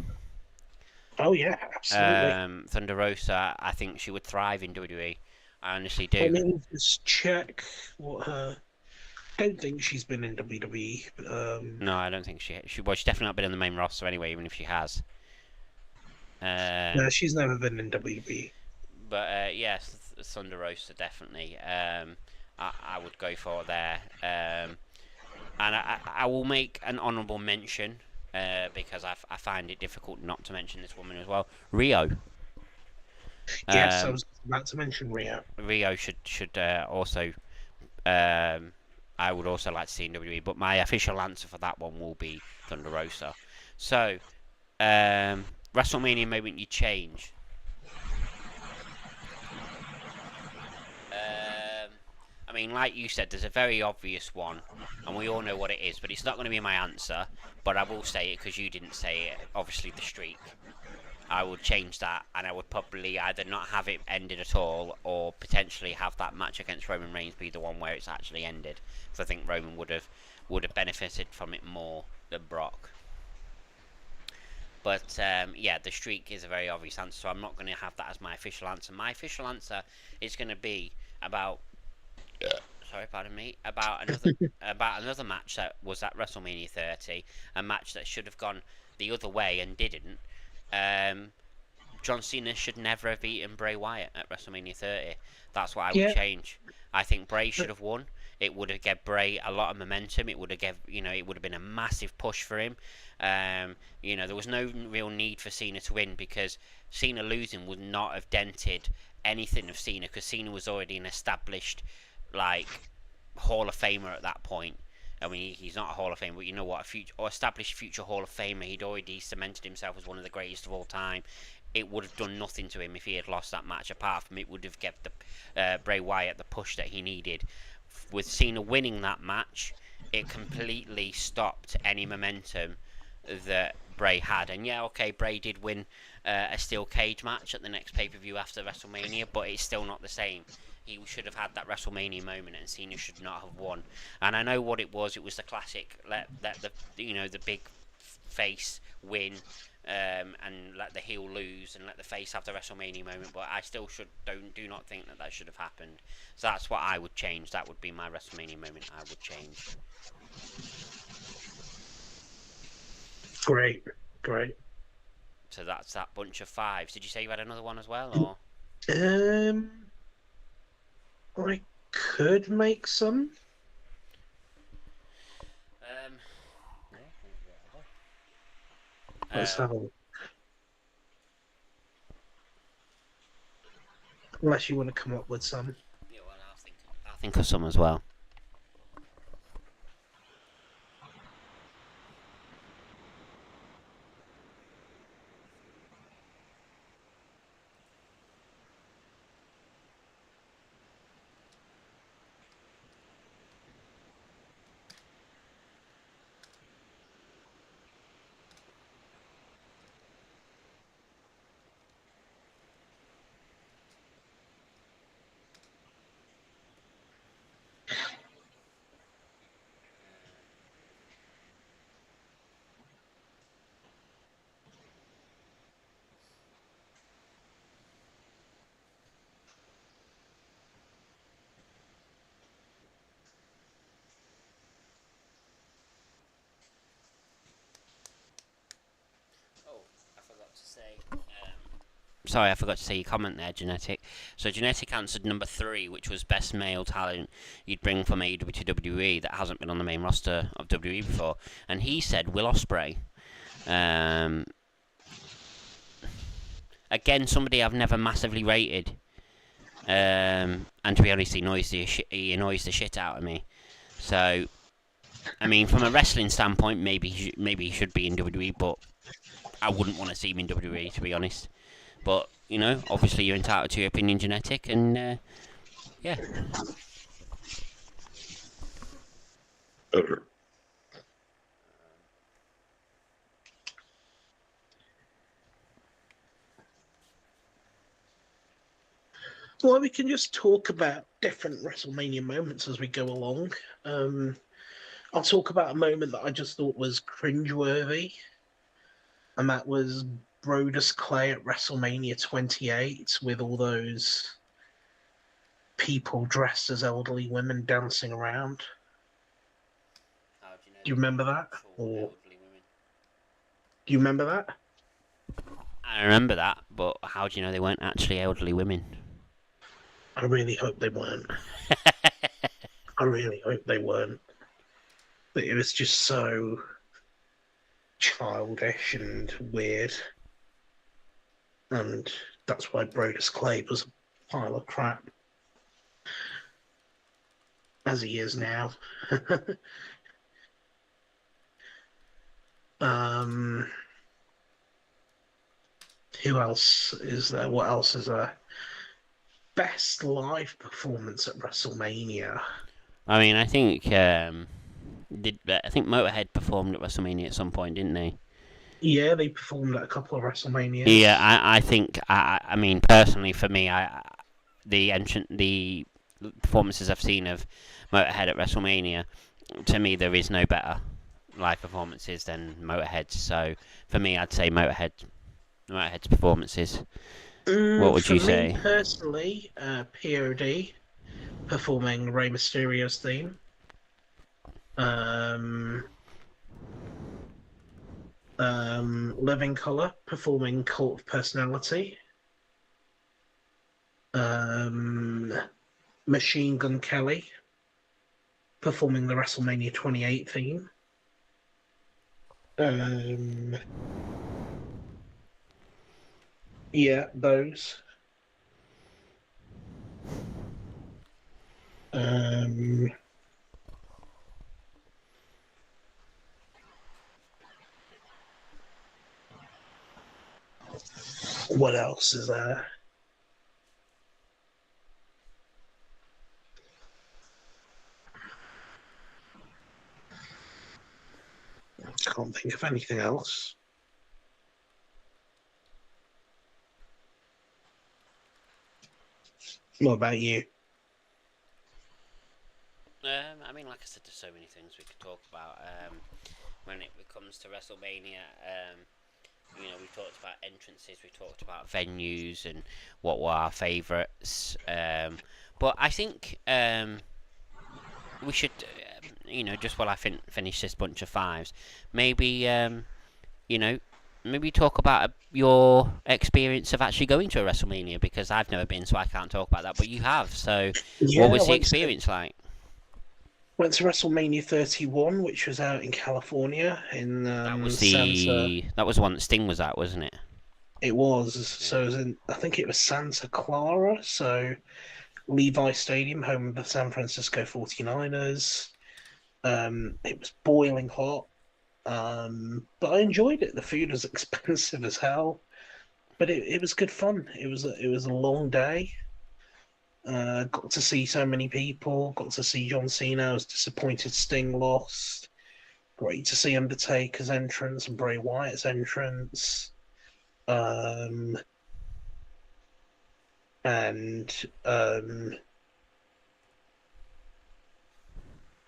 Oh yeah, absolutely. Thunder Rosa, I think she would thrive in WWE. I honestly Let do. me just check what her. Don't think she's been in WWE. No, I don't think well, she's definitely not been in the main roster anyway, even if she has. No, Um, she's never been in WWE. but yes, Thunder Rosa definitely. I would go for there. And I will make an honourable mention because I find it difficult not to mention this woman as well. Rio. Yes, I Um, was about to mention Rio. Rio should also. Um, I would also like to see in WWE, but my official answer for that one will be Thunder Rosa. So, WrestleMania moment you change. I mean, like you said, there's a very obvious one, and we all know what it is, but it's not going to be my answer. But I will say it because you didn't say it. Obviously, the streak. I would change that, and I would probably either not have it ended at all, or potentially have that match against Roman Reigns be the one where it's actually ended. Because I think Roman would have benefited from it more than Brock. But yeah, the streak is a very obvious answer, so I'm not going to have that as my official answer. My official answer is going to be about sorry, pardon me, about another match that was at WrestleMania 30, a match that should have gone the other way and didn't. Um, John Cena should never have beaten Bray Wyatt at WrestleMania 30. That's what I would Yeah, change. I think Bray should have won. It would have given Bray a lot of momentum. It would have it would have been a massive push for him. There was no real need for Cena to win because Cena losing would not have dented anything of Cena because Cena was already an established like Hall of Famer at that point. I mean, he's not a Hall of Famer, but you know what? A future or established future Hall of Famer. He'd already cemented himself as one of the greatest of all time. It would have done nothing to him if he had lost that match. Apart from it would have given the Bray Wyatt the push that he needed. With Cena winning that match, it completely stopped any momentum that Bray had. And yeah, okay, Bray did win a steel cage match at the next pay per view after WrestleMania, but it's still not the same. He should have had that WrestleMania moment, and Cena should not have won. And I know what it was. It was the classic let the big face win, and let the heel lose, and let the face have the WrestleMania moment. But I still do not think that should have happened. So that's what I would change. That would be my WrestleMania moment. I would change. great, great. So that's that bunch of fives. Did you say you had another one as well, or? Um, I could make some. Um, Let's uh, have a look. Unless you want to come up with some. yeah, well, I'll think of some as well. Oh, I forgot to say. Sorry, I forgot to say your comment there, Genetic. So Genetic answered number 3, which was best male talent you'd bring from AEW to WWE that hasn't been on the main roster of WWE before, and he said Will Ospreay. Um, Again, somebody I've never massively rated. And to be honest, he annoys the shit out of me. So, I mean, from a wrestling standpoint, maybe he should be in WWE, but I wouldn't want to see him in WWE, to be honest. But obviously you're entitled to your opinion, Genetic, and yeah. Well, we can just talk about different WrestleMania moments as we go along. Um, I'll talk about a moment that I just thought was cringeworthy, and that was Brodus Clay at WrestleMania 28 with all those people dressed as elderly women dancing around. How do you know Do you they weren't remember that? actual Or elderly women? do you remember that? I remember that, but how do you know they weren't actually elderly women? I really hope they weren't. I really hope they weren't. But it was just so childish and weird. And that's why Brodus Clay was a pile of crap, as he is now. um, who else is there? What else is there? Best live performance at WrestleMania. I mean, I think Motorhead performed at WrestleMania at some point, didn't they? Yeah, they performed at a couple of Yeah, WrestleManias. I think I mean personally for me, the performances I've seen of Motorhead at WrestleMania, to me there is no better live performances than Motorhead's. So for me, I'd say Motorhead's performances. What would For you me say? personally, POD performing Rey Mysterio's theme. Um, Living Colour performing Cult of Personality. Um, Machine Gun Kelly performing the WrestleMania 28 theme. Um, yeah, those. Um, what else is there? Can't think of anything else. What about you? I mean, like I said, there's so many things we could talk about when it comes to WrestleMania. We've talked about entrances, we've talked about venues, and what were our favourites. But I think we should, just while I finish this bunch of fives, maybe, you know, maybe talk about your experience of actually going to a WrestleMania because I've never been, so I can't talk about that. But you have, so what Yeah, was the experience like? went to WrestleMania 31, which was out in California in Santa. That was one that Sting was at, wasn't it? It was Yeah. so it was in, I think it was Santa Clara, so Levi Stadium, home of the San Francisco 49ers. It was boiling hot, but I enjoyed it. The food was expensive as hell, but it was good fun. It was a long day. Got to see so many people. Got to see John Cena. I was disappointed Sting lost. Great to see Undertaker's entrance and Bray Wyatt's entrance. Um, and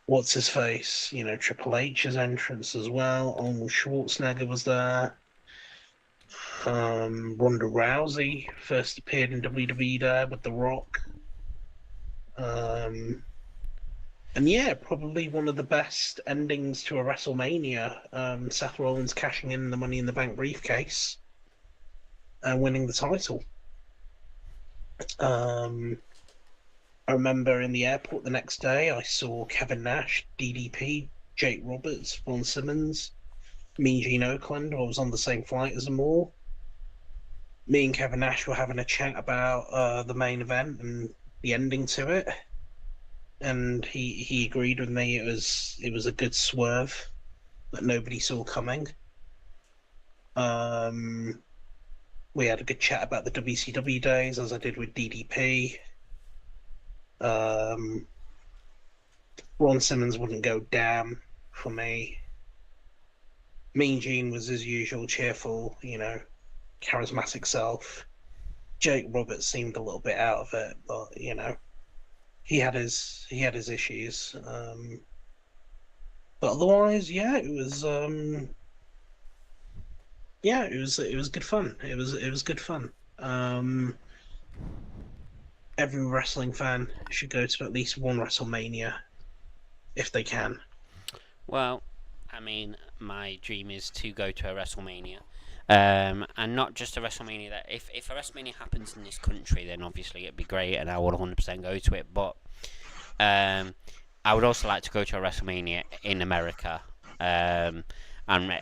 what's his face? Triple H's entrance as well. Arnold Schwarzenegger was there. Ronda Rousey first appeared in WWE there with The Rock. Um, and yeah, probably one of the best endings to a WrestleMania. Seth Rollins cashing in the Money in the Bank briefcase and winning the title. Um, I remember in the airport the next day, I saw Kevin Nash, DDP, Jake Roberts, Ron Simmons, Mean Gene Oakland. I was on the same flight as them all. Me and Kevin Nash were having a chat about the main event and the ending to it, and he agreed with me. It was a good swerve that nobody saw coming. Um, we had a good chat about the WCW days, as I did with DDP. Um, Ron Simmons wouldn't go damn for me. Mean Gene was his usual cheerful, charismatic self. Jake Roberts seemed a little bit out of it, but he had his issues. But otherwise, yeah, it was good fun. It was good fun. Um, every wrestling fan should go to at least one WrestleMania if they can. Well, I mean, my dream is to go to a WrestleMania. And not just a WrestleMania that if a WrestleMania happens in this country, then obviously it'd be great, and I would 100% go to it. But um, I would also like to go to a WrestleMania in America, and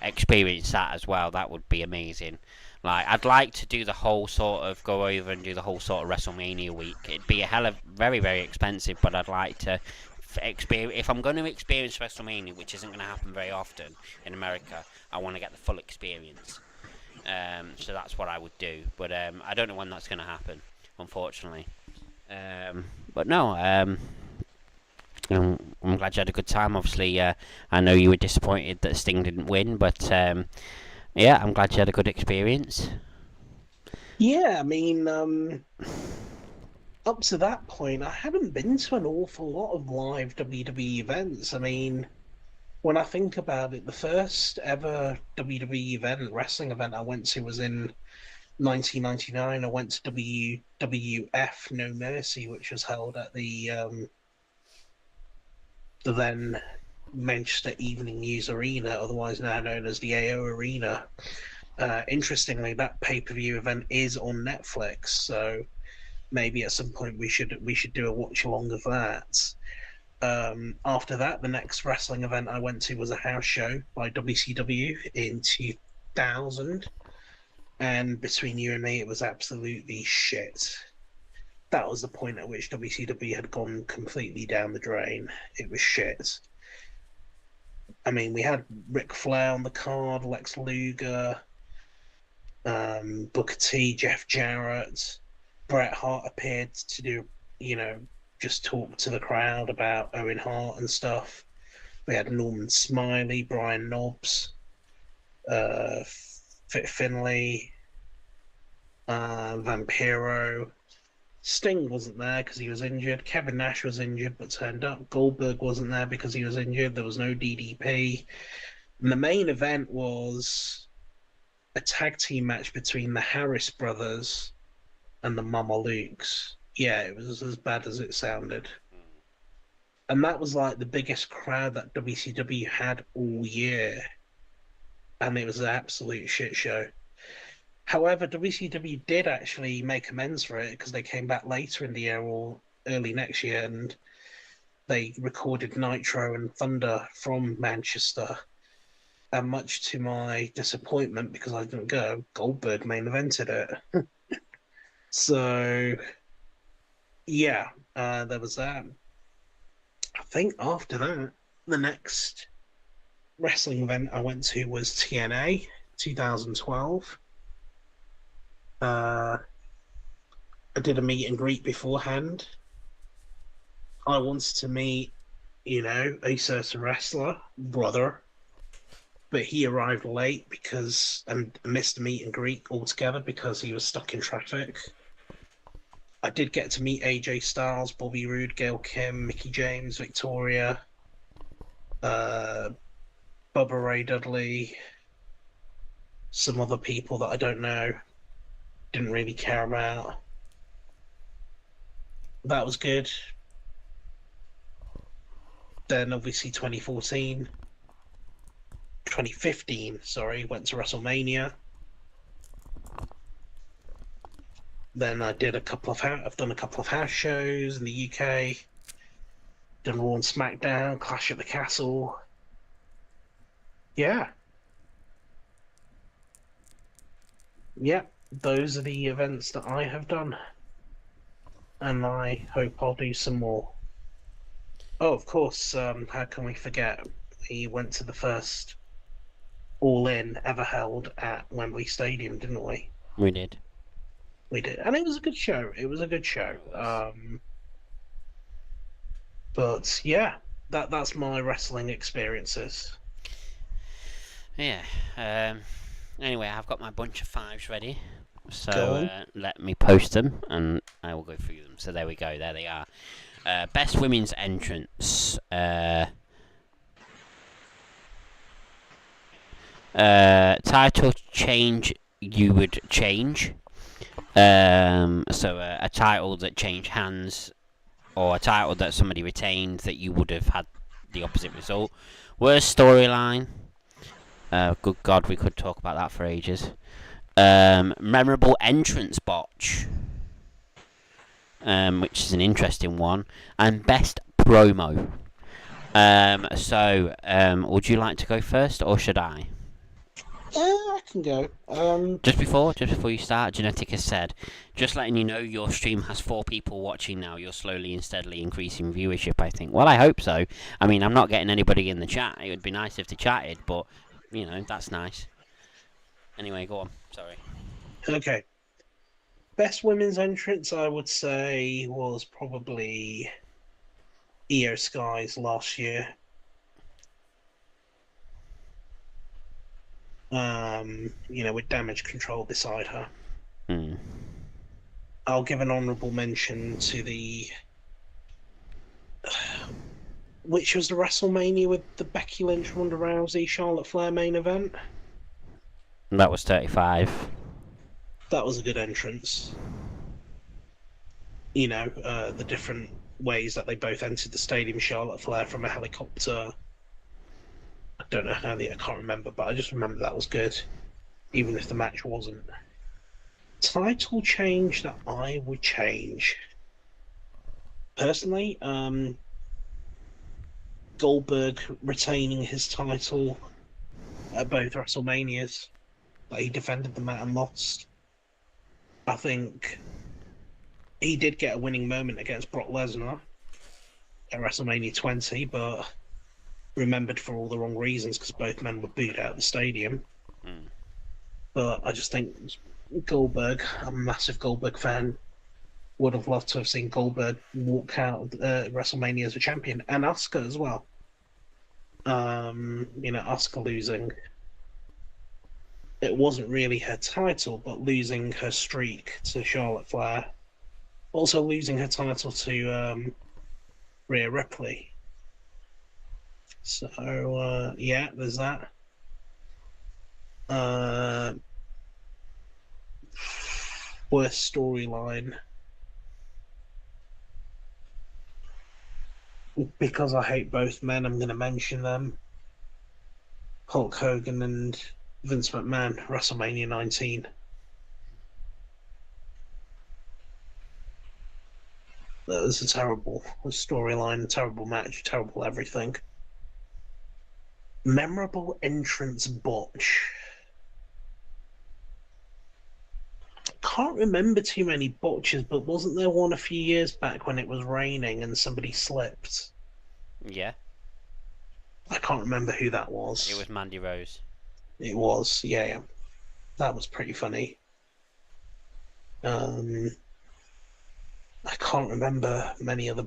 experience that as well. That would be amazing. Like, I'd like to do the whole sort of go over and do the whole sort of WrestleMania week. It'd be a hell of very, very expensive, but I'd like to experience. If I'm going to experience WrestleMania, which isn't going to happen very often in America, I want to get the full experience. So that's what I would do. But I don't know when that's going to happen, unfortunately. But no, I'm glad you had a good time. Obviously, I know you were disappointed that Sting didn't win, but yeah, I'm glad you had a good experience. Yeah, I mean, up to that point, I hadn't been to an awful lot of live WWE events. I mean, when I think about it, the first ever WWE event, wrestling event I went to was in 1999. I went to WWF No Mercy, which was held at the then Manchester Evening News Arena, otherwise now known as the AO Arena. Interestingly, that pay-per-view event is on Netflix, so maybe at some point we should do a watch along of that. After that, the next wrestling event I went to was a house show by WCW in 2000, and between you and me, it was absolutely shit. That was the point at which WCW had gone completely down the drain. It was shit. I mean, we had Ric Flair on the card, Lex Luger, Booker T, Jeff Jarrett, Bret Hart appeared to do, just talk to the crowd about Owen Hart and stuff. We had Norman Smiley, Brian Knobbs, Fit Finlay, Vampiro. Sting wasn't there because he was injured. Kevin Nash was injured but turned up. Goldberg wasn't there because he was injured. There was no DDP. And the main event was a tag team match between the Harris brothers and the Mamalukes. Yeah, it was as bad as it sounded. And that was like the biggest crowd that WCW had all year. And it was an absolute shit show. However, WCW did actually make amends for it because they came back later in the year or early next year and they recorded Nitro and Thunder from Manchester. And much to my disappointment, because I didn't go, Goldberg main evented it. So, yeah, there was that. I think after that, the next wrestling event I went to was TNA 2012. I did a meet and greet beforehand. I wanted to meet, a certain wrestler, brother, but he arrived late and missed the meet and greet altogether because he was stuck in traffic. I did get to meet AJ Styles, Bobby Roode, Gail Kim, Mickey James, Victoria, uh, Bubba Ray Dudley, some other people that I don't know, didn't really care about. That was good. Then obviously 2015, sorry, went to WrestleMania. Then I've done a couple of house shows in the UK. Done Raw and SmackDown, Clash at the Castle. Yeah, yeah, those are the events that I have done, and I hope I'll do some more. Oh, of course, how can we forget? We went to the first All In ever held at Wembley Stadium, didn't we? We did. We did, and it was a good show. It was a good show. But yeah, that's my wrestling experiences. Yeah. Anyway, I've got my bunch of fives ready. Go So on. let me post them and I will go through them. So there we go. There they are. Best women's entrance. Title change you would change. So a title that changed hands, or a title that somebody retained that you would have had the opposite result. Worst storyline. Good God, we could talk about that for ages. Memorable entrance botch, which is an interesting one, and best promo. Would you like to go first, or should I? I can go. Just before you start, Genetic has said, just letting you know your stream has 4 people watching now. You're slowly and steadily increasing viewership, I think. Well, I hope so. I mean, I'm not getting anybody in the chat. It would be nice if they chatted, but, that's nice. Anyway, go on. Sorry. Okay. Best women's entrance, I would say, was probably Io Sky's last year. With Damage Control beside her. Hmm. I'll give an honourable mention to which was the WrestleMania with the Becky Lynch, Ronda Rousey, Charlotte Flair main event. That was 35. That was a good entrance. The different ways that they both entered the stadium. Charlotte Flair from a helicopter. I don't know how I can't remember, but I just remember that was good, even if the match wasn't. Title change that I would change. Personally, Goldberg retaining his title at both WrestleManias that he defended them at and lost. I think he did get a winning moment against Brock Lesnar at WrestleMania 20, but remembered for all the wrong reasons because both men were booed out of the stadium. Hmm. But I just think Goldberg, I'm a massive Goldberg fan, would have loved to have seen Goldberg walk out of WrestleMania as a champion, and Asuka as well. Asuka losing. It wasn't really her title, but losing her streak to Charlotte Flair. Also losing her title to Rhea Ripley. So, there's that. Worst storyline. Because I hate both men, I'm going to mention them. Hulk Hogan and Vince McMahon, WrestleMania 19. That was a terrible storyline, terrible match, terrible everything. Memorable entrance botch. Can't remember too many botches, but wasn't there one a few years back when it was raining and somebody slipped? Yeah, I can't remember who that was. it was Mandy Rose. It was, yeah. That was pretty funny. I can't remember many other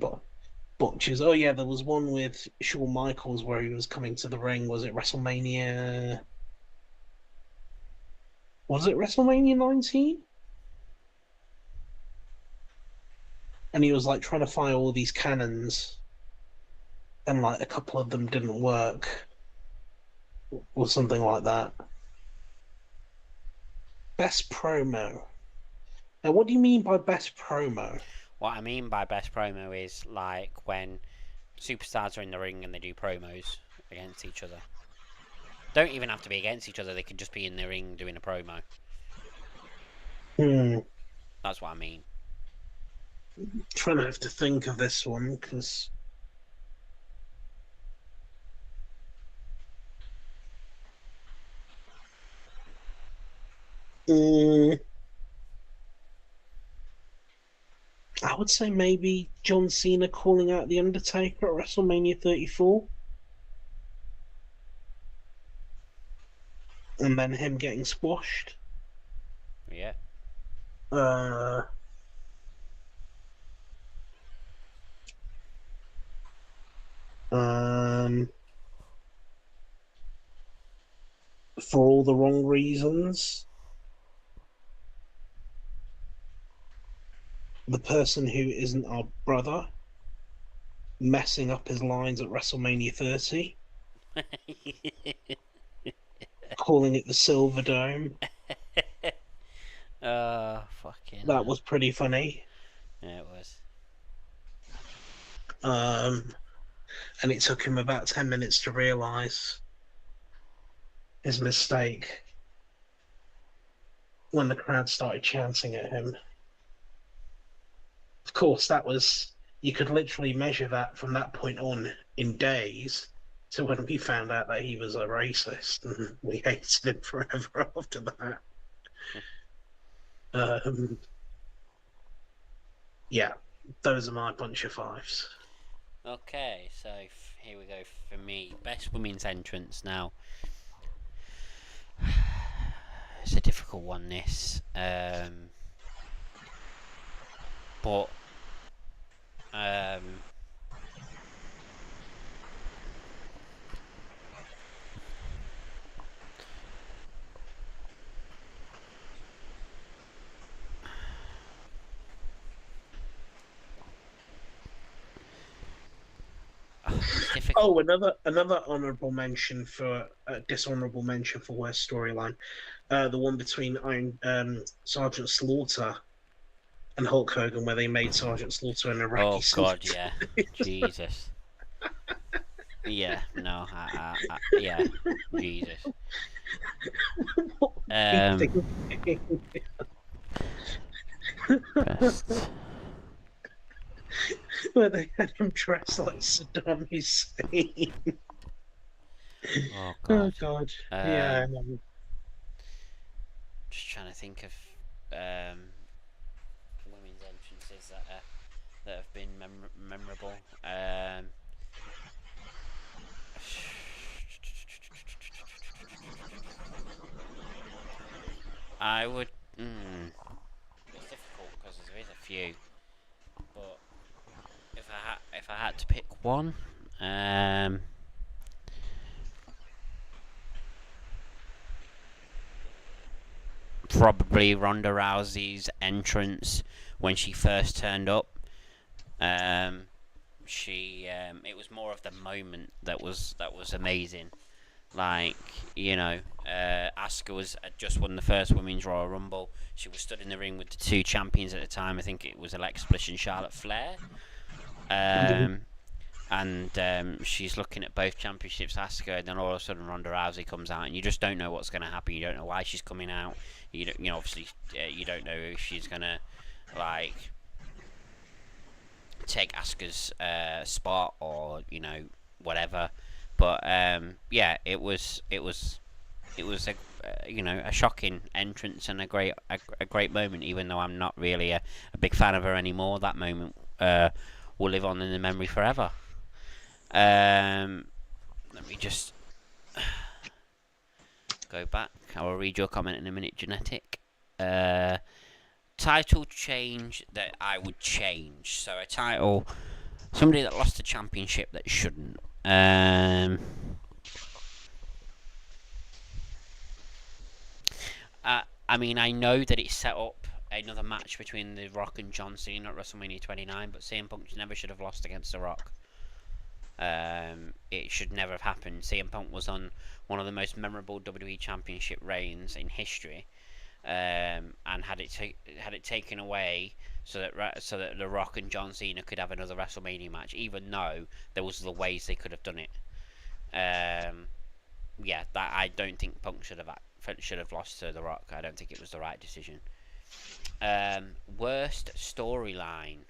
botches. Oh yeah, there was one with Shawn Michaels where he was coming to the ring. Was it WrestleMania? Was it WrestleMania 19? And he was like trying to fire all these cannons, and like a couple of them didn't work, or something like that. Best promo. Now, what do you mean by best promo? What I mean by best promo is like when superstars are in the ring and they do promos against each other. Don't even have to be against each other, they could just be in the ring doing a promo. That's what I mean. Trying to have to think of this one because I would say maybe John Cena calling out The Undertaker at WrestleMania 34. And then him getting squashed. Yeah. For all the wrong reasons. The person who isn't our brother messing up his lines at WrestleMania 30. calling it the Silver Dome. Oh, fucking That hell. was pretty funny. Yeah, it was. Um, and it took him about 10 minutes to realize his mistake when the crowd started chanting at him. Of course, that was, you could literally measure that from that point on in days to when we found out that he was a racist and we hated him forever after that. Um, yeah, those are my bunch of fives. Okay, so here we go for me. Best women's entrance now. It's a difficult one, this. But um, it's difficult. Oh, another honourable mention for dishonourable mention for worst storyline, the one between Sergeant Slaughter and Hulk Hogan, where they made Sergeant Slaughter an Iraqi Oh God, soldier. yeah, Jesus. Yeah, no, yeah, Jesus. What were you Um, thinking? best. Where they had him dressed like Saddam Hussein. Oh Oh God. God, yeah, I Um, know. just trying to think of um women's entrances that have been memorable. I would. It's difficult because there is a few, but if I had to pick one, um, probably Ronda Rousey's entrance when she first turned up. Um, it was more of the moment that was amazing. Like, Asuka had just won the first Women's Royal Rumble. She was stood in the ring with the two champions at the time. I think it was Alexa Bliss and Charlotte Flair. Um, and she's looking at both championships, Asuka, and then all of a sudden Ronda Rousey comes out, and you just don't know what's going to happen. You don't know why she's coming out. Obviously, you don't know if she's gonna like take Asuka's spot or whatever. But yeah, it was a shocking entrance and a great moment. Even though I'm not really a big fan of her anymore, that moment will live on in the memory forever. Let me just go back. I will read your comment in a minute, Genetic. Uh, Title change that I would change. So a title, somebody that lost a championship that shouldn't. I mean, I know that it set up another match between The Rock and John Cena at WrestleMania 29, but CM Punk never should have lost against The Rock. It should never have happened. CM Punk was on one of the most memorable WWE Championship reigns in history, and had it taken away so that The Rock and John Cena could have another WrestleMania match, even though there was the ways they could have done it. Yeah, that I don't think Punk should have lost to The Rock. I don't think it was the right decision. Worst storyline.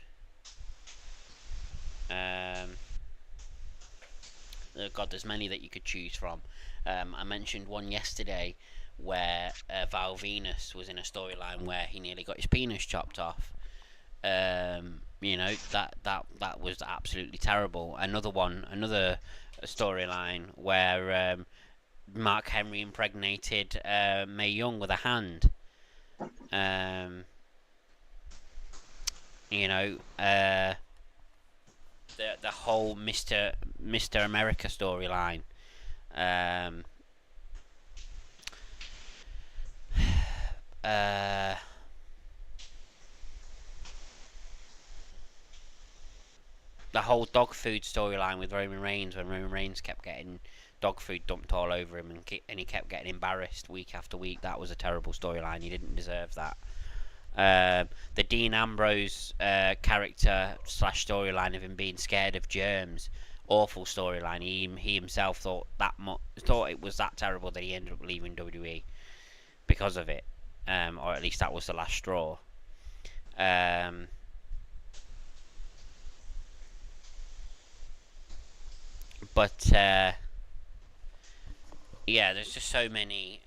God, there's many that you could choose from. I mentioned one yesterday where Val Venus was in a storyline where he nearly got his penis chopped off. That was absolutely terrible. Another storyline where Mark Henry impregnated Mae Young with a hand. Um, you know, the whole Mister America storyline. Um, uh, the whole dog food storyline with Roman Reigns when Roman Reigns kept getting dog food dumped all over him, and he kept getting embarrassed week after week. That was a terrible storyline. He didn't deserve that. The Dean Ambrose character slash storyline of him being scared of germs, awful storyline. He himself thought it was that terrible that he ended up leaving WWE because of it, or at least that was the last straw. But yeah, there's just so many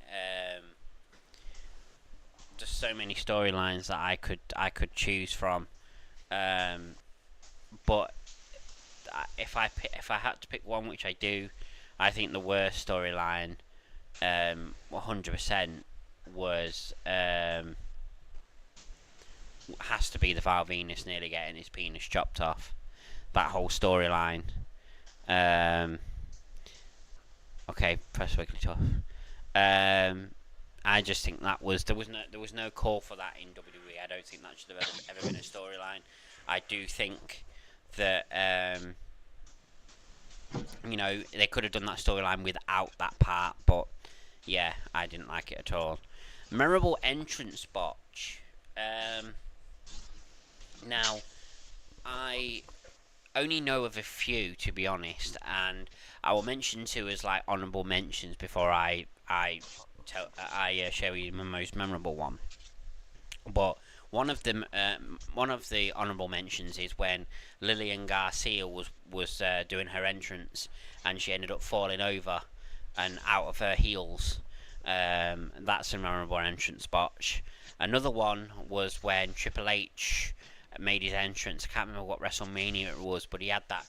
storylines that I could choose from. But if I had to pick one, which I do, I think the worst storyline, 100% was has to be the Val Venus nearly getting his penis chopped off. That whole storyline. Okay, press quickly tough. I just think there was no call for that in WWE. I don't think that should have ever been a storyline. I do think that they could have done that storyline without that part, but yeah, I didn't like it at all. Memorable entrance botch. Now, I only know of a few, to be honest, and I will mention two as like honourable mentions before I show you my most memorable one. But one of the honourable mentions is when Lillian Garcia was doing her entrance, and she ended up falling over and out of her heels. That's a memorable entrance botch. Another one was when Triple H made his entrance. I can't remember what WrestleMania it was, but he had that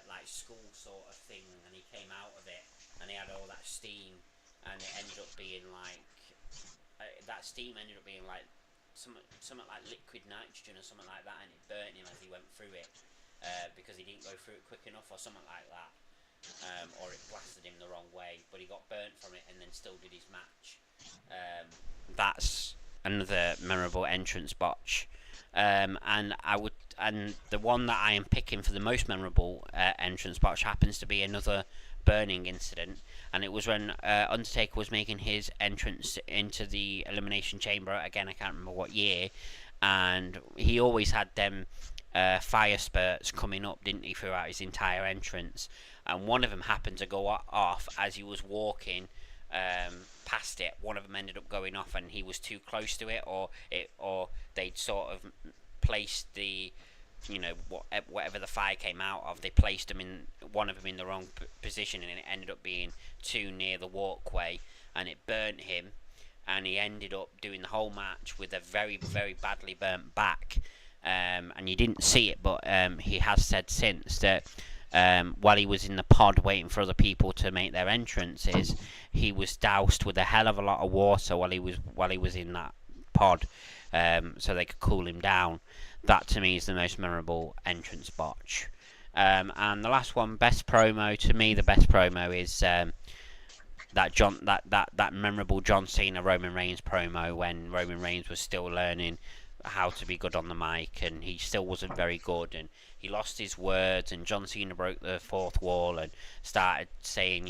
like school sort of thing, and he came out of it, and he had all that steam, and it ended up being like that steam ended up being like something like liquid nitrogen or something like that, and it burnt him as he went through it because he didn't go through it quick enough or something like that, or it blasted him the wrong way, but he got burnt from it and then still did his match. That's another memorable entrance botch. And the one that I am picking for the most memorable entrance botch happens to be another burning incident, and it was when Undertaker was making his entrance into the Elimination Chamber. Again, I can't remember what year, and he always had them fire spurts coming up, didn't he, throughout his entire entrance, and one of them happened to go off as he was walking past it. One of them ended up going off, and he was too close to it, or they'd sort of placed the, whatever the fire came out of, they placed one of them in the wrong position, and it ended up being too near the walkway, and it burnt him, and he ended up doing the whole match with a very, very badly burnt back. And you didn't see it, but he has said since that while he was in the pod waiting for other people to make their entrances, he was doused with a hell of a lot of water while he was in that pod, so they could cool him down. That to me is the most memorable entrance botch. And the last one, best promo. To me, the best promo is that memorable John Cena Roman Reigns promo when Roman Reigns was still learning how to be good on the mic, and he still wasn't very good, and he lost his words, and John Cena broke the fourth wall and started saying,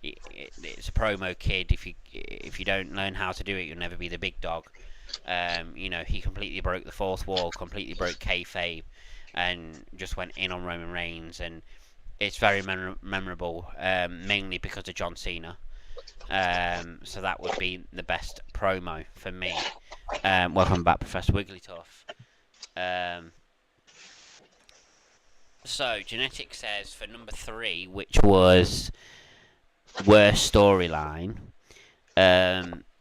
it's a promo, kid. If you don't learn how to do it, you'll never be the big dog. He completely broke the fourth wall, completely broke kayfabe, and just went in on Roman Reigns, and it's very memorable, mainly because of John Cena. So that would be the best promo for me. Welcome back, Professor Wigglytuff. So Genetic says for number 3, which was worst storyline.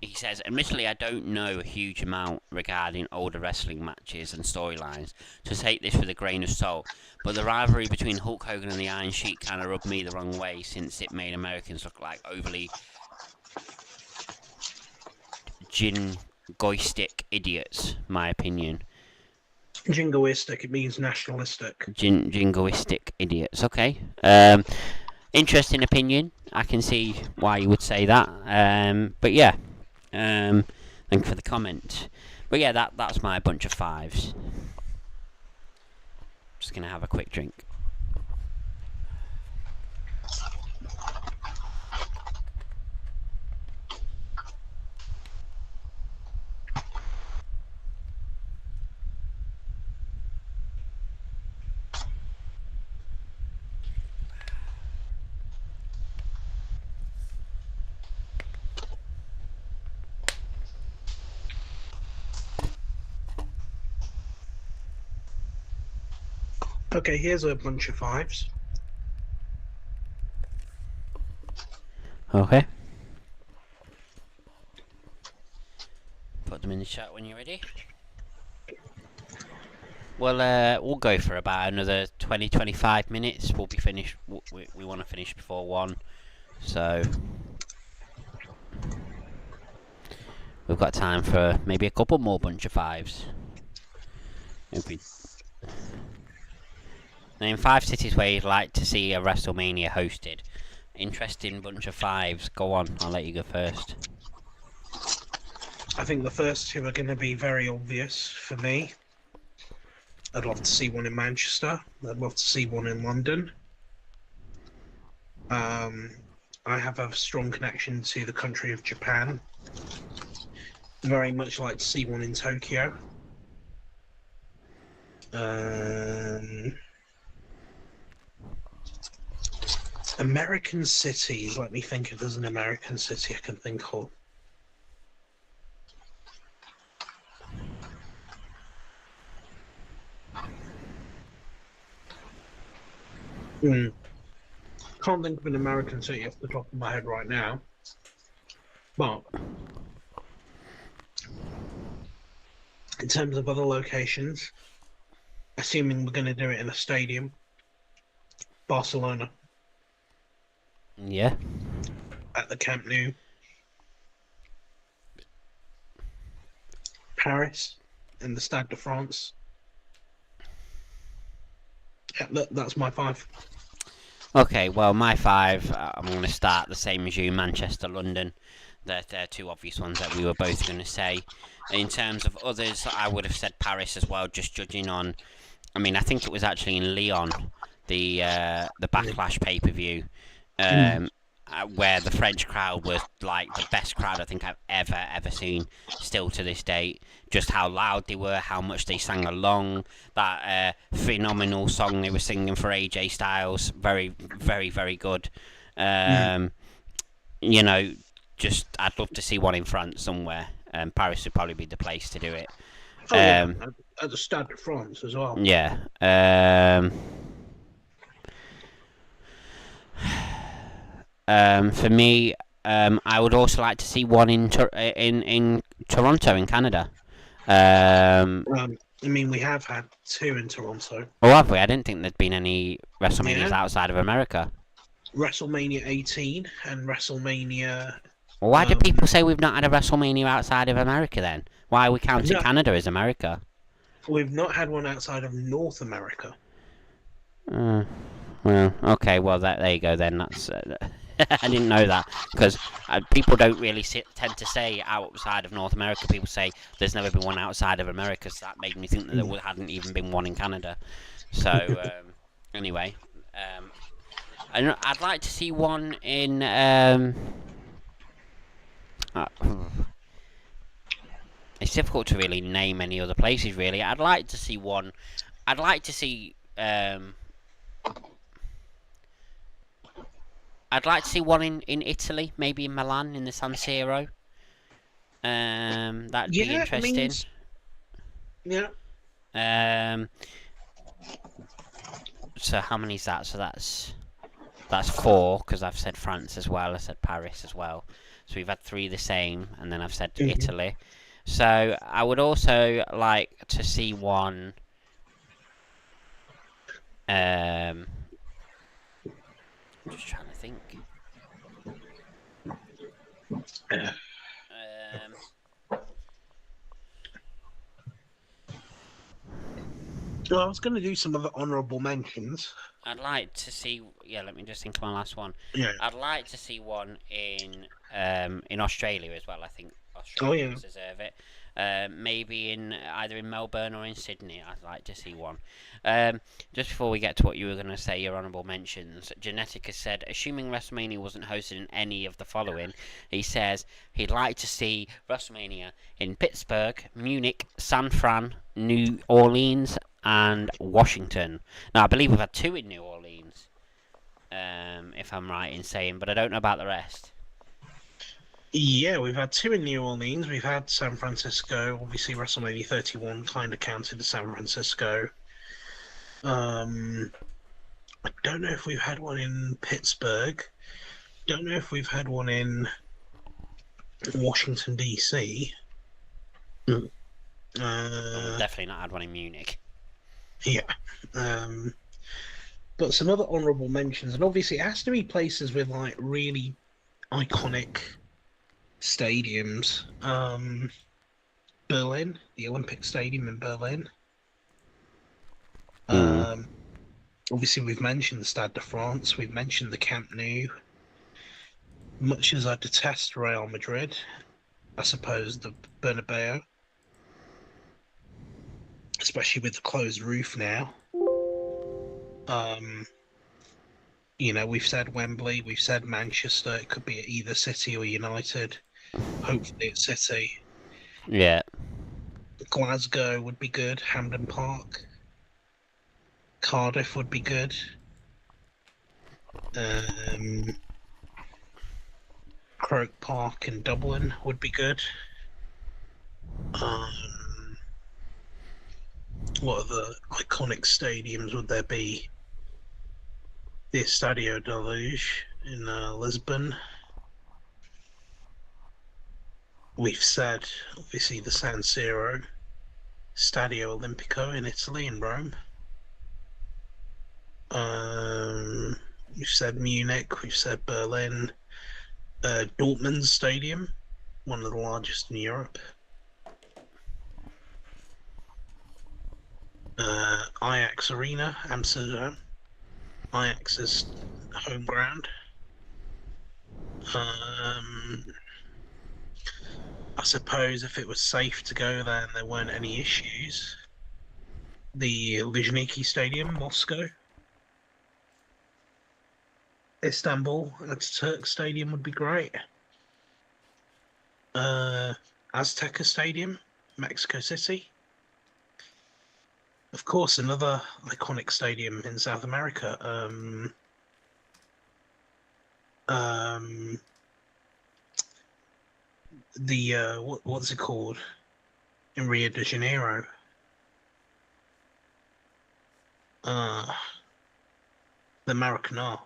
He says, admittedly, I don't know a huge amount regarding older wrestling matches and storylines, so take this with a grain of salt. But the rivalry between Hulk Hogan and the Iron Sheik kind of rubbed me the wrong way, since it made Americans look like overly jingoistic idiots, my opinion. Jingoistic, it means nationalistic. Jingoistic idiots, okay. Interesting opinion. I can see why you would say that. But yeah, thank you for the comment. But yeah, that's my bunch of 5s. Just gonna have a quick drink. Okay, here's a bunch of fives. Okay. Put them in the chat when you're ready. We'll go for about another 20-25 minutes. We'll be finished. We want to finish before 1. So we've got time for maybe a couple more bunch of fives. Name 5 cities where you'd like to see a WrestleMania hosted. Interesting bunch of fives. Go on, I'll let you go first. I think the first two are going to be very obvious for me. I'd love to see one in Manchester. I'd love to see one in London. I have a strong connection to the country of Japan. Very much like to see one in Tokyo. American cities. Let me think if there's an American city I can think of. Can't think of an American city off the top of my head right now. But in terms of other locations, assuming we're going to do it in a stadium, Barcelona. Yeah. At the Camp Nou. Paris in the Stade de France. Yeah, that's my 5. Okay, well, my 5, I'm going to start the same as you, Manchester, London. They're 2 obvious ones that we were both going to say. In terms of others, I would have said Paris as well, just judging on... I mean, I think it was actually in Lyon, the Backlash pay-per-view, where the French crowd was like the best crowd I think I've ever seen, still to this date. Just how loud they were, how much they sang along, that phenomenal song they were singing for AJ Styles, very, very, very good. You know, just I'd love to see one in France somewhere. Paris would probably be the place to do it. Oh yeah, at the Stade de France as well. Yeah. For me, I would also like to see one in Toronto, in Canada. I mean, we have had 2 in Toronto. Oh, have we? I didn't think there'd been any WrestleManias outside of America. WrestleMania 18 and WrestleMania... Well, why do people say we've not had a WrestleMania outside of America then? Why are we counting Canada as America? We've not had one outside of North America. Well, okay, well, there you go then. That's... I didn't know that, because people don't really tend to say outside of North America. People say there's never been one outside of America, so that made me think that there hadn't even been one in Canada. So, anyway, I'd like to see one in... it's difficult to really name any other places, really. I'd like to see one... I'd like to see... I'd like to see one in Italy, maybe in Milan, in the San Siro. That'd be interesting. So how many is that? So that's 4, because I've said France as well. I said Paris as well. So we've had 3 the same, and then I've said Italy. So I would also like to see one... I'm just trying to think. Well, I was going to do some other honourable mentions. I'd like to see... Yeah, let me just think of my last one. Yeah. I'd like to see one in Australia as well. I think Australians deserve it. Maybe either in Melbourne or in Sydney. I'd like to see one. Just before we get to what you were going to say, your honourable mentions, Genetic has said, assuming WrestleMania wasn't hosted in any of the following, he says he'd like to see WrestleMania in Pittsburgh, Munich, San Fran, New Orleans, and Washington. Now, I believe we've had 2 in New Orleans, if I'm right in saying, but I don't know about the rest. Yeah, we've had 2 in New Orleans. We've had San Francisco. Obviously, WrestleMania 31 kind of counted as San Francisco. I don't know if we've had one in Pittsburgh. Don't know if we've had one in Washington DC. Mm. And we've Uh, definitely not had one in Munich. yeah. Um, but some other honourable mentions, and obviously it has to be places with like really iconic stadiums. Berlin, the Olympic Stadium in Berlin. Mm. Um, Obviously we've mentioned the Stade de France. We've mentioned the Camp Nou. Much as I detest Real Madrid, I suppose the Bernabeu, especially with the closed roof now. Um, we've said Wembley, we've said Manchester. It could be at either City or United. Hopefully it's City. Yeah. Glasgow would be good. Hampden Park. Cardiff would be good. Um, Croke Park in Dublin would be good. Um, what other iconic stadiums would there be? The Estadio da Luz in Lisbon. We've said, obviously, the San Siro, Stadio Olimpico in Italy, in Rome. Um, we've said Munich, we've said Berlin, Dortmund Stadium, one of the largest in Europe. Ajax Arena, Amsterdam, Ajax's home ground. Um, I suppose if it was safe to go there and there weren't any issues, the Luzhniki Stadium, Moscow. Istanbul, Turk Stadium would be great. Uh, Azteca Stadium, Mexico City. Of course, another iconic stadium in South America. The what's it called in Rio de Janeiro? Uh, the Maracanã.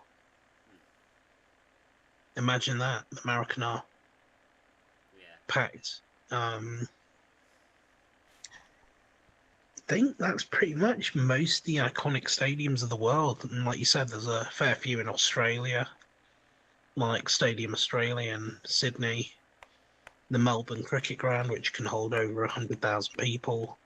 Imagine that, the Maracanã packed. I think that's pretty much most of the iconic stadiums of the world. And like you said, there's a fair few in Australia, like Stadium Australia in Sydney, the Melbourne Cricket Ground, which can hold over 100,000 people.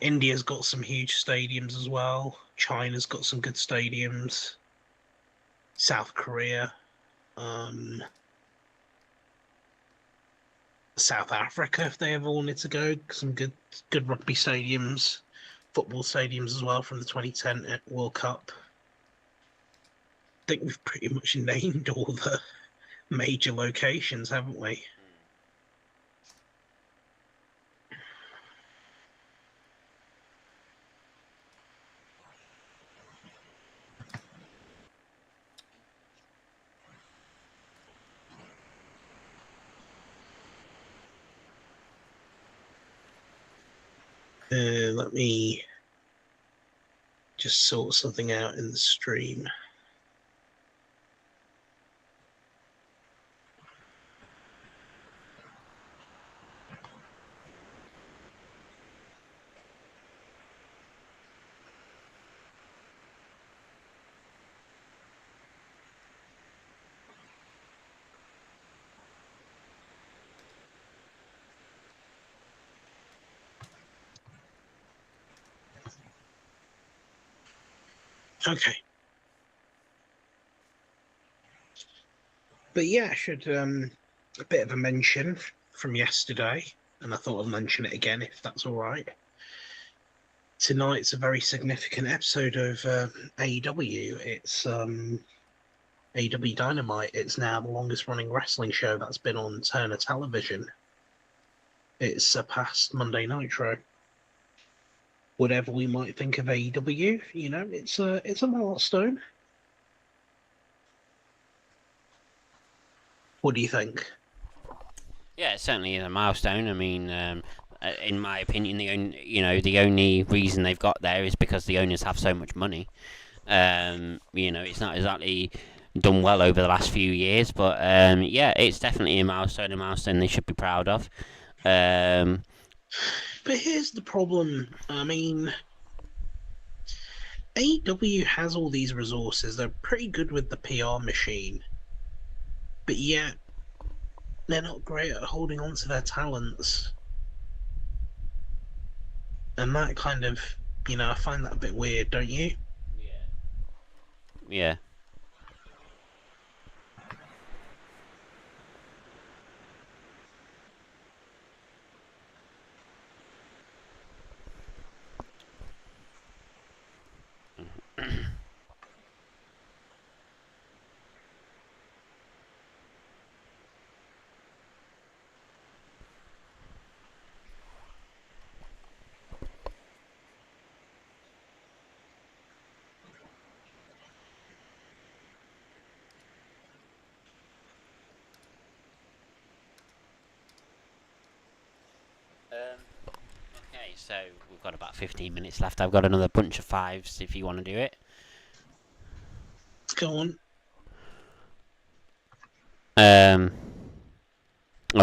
India's got some huge stadiums as well. China's got some good stadiums. South Korea, um, South Africa, if they ever wanted to go, some good rugby stadiums, football stadiums as well from the 2010 World Cup. I think we've pretty much named all the major locations, haven't we? Let me just sort something out in the stream. Okay. But yeah, I should a bit of a mention from yesterday, and I thought I'd mention it again if that's all right. Tonight's a very significant episode of AEW. It's AEW Dynamite. It's now the longest running wrestling show that's been on Turner Television. It's surpassed Monday Nitro. Whatever we might think of AEW, it's a milestone. What do you think? Yeah, it certainly is a milestone. I mean, in my opinion, the only reason they've got there is because the owners have so much money. It's not exactly done well over the last few years, but yeah, it's definitely a milestone they should be proud of. Um, But here's the problem. I mean, AEW has all these resources. They're pretty good with the PR machine, but yet they're not great at holding on to their talents. And that kind of, I find that a bit weird, don't you? yeah. Okay, so we've got about 15 minutes left. I've got another bunch of fives if you want to do it. Let's go on.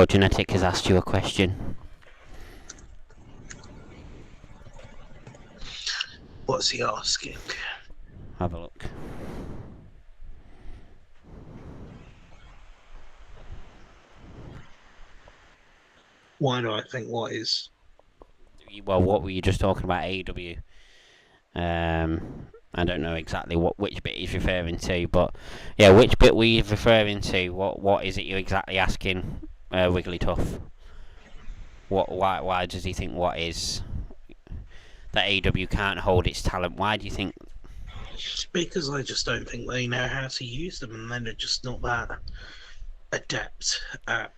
Genetic has asked you a question. What's he asking? Have a look. Why do I think what is? Well, what were you just talking about, AEW? I don't know exactly which bit he's referring to, but yeah, which bit were you referring to? What is it you're exactly asking, Wigglytuff? Why does he think what is that AEW can't hold its talent? Why do you think? Because I just don't think they know how to use them, and then they're just not that adept at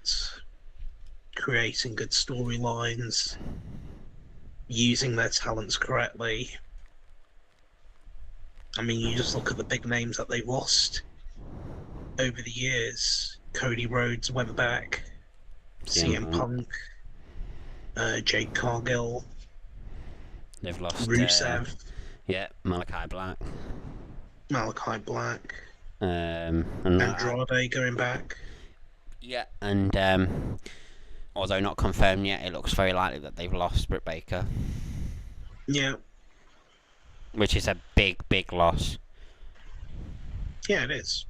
creating good storylines, using their talents correctly. I mean, you just look at the big names that they lost over the years. Cody Rhodes went back, CM Punk, Jade Cargill, They've lost. Rusev, Malachi Black. Malachi Black, And Andrade going back. Yeah, and although not confirmed yet, it looks very likely that they've lost Britt Baker. Yeah. Which is a big loss. Yeah, it is.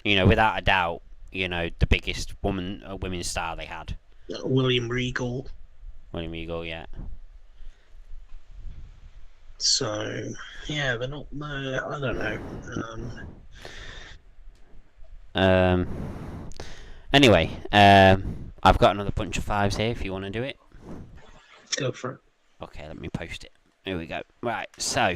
Without a doubt, the biggest women's star they had. William Regal. William Regal, yeah. So, yeah, they're not. I don't know. Anyway, I've got another bunch of fives here if you want to do it. Go for it. Okay, let me post it. Here we go. Right, so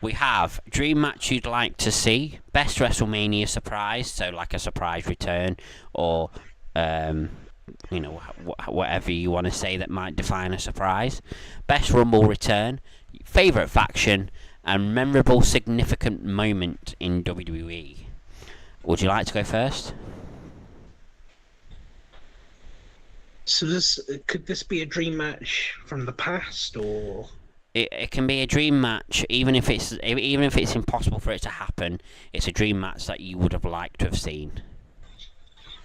we have dream match you'd like to see, best WrestleMania surprise, so like a surprise return, or whatever you want to say that might define a surprise, best Rumble return, favorite faction, and memorable significant moment in WWE. Would you like to go first? So could this be a dream match from the past, or it can be a dream match, even if it's impossible for it to happen. It's a dream match that you would have liked to have seen.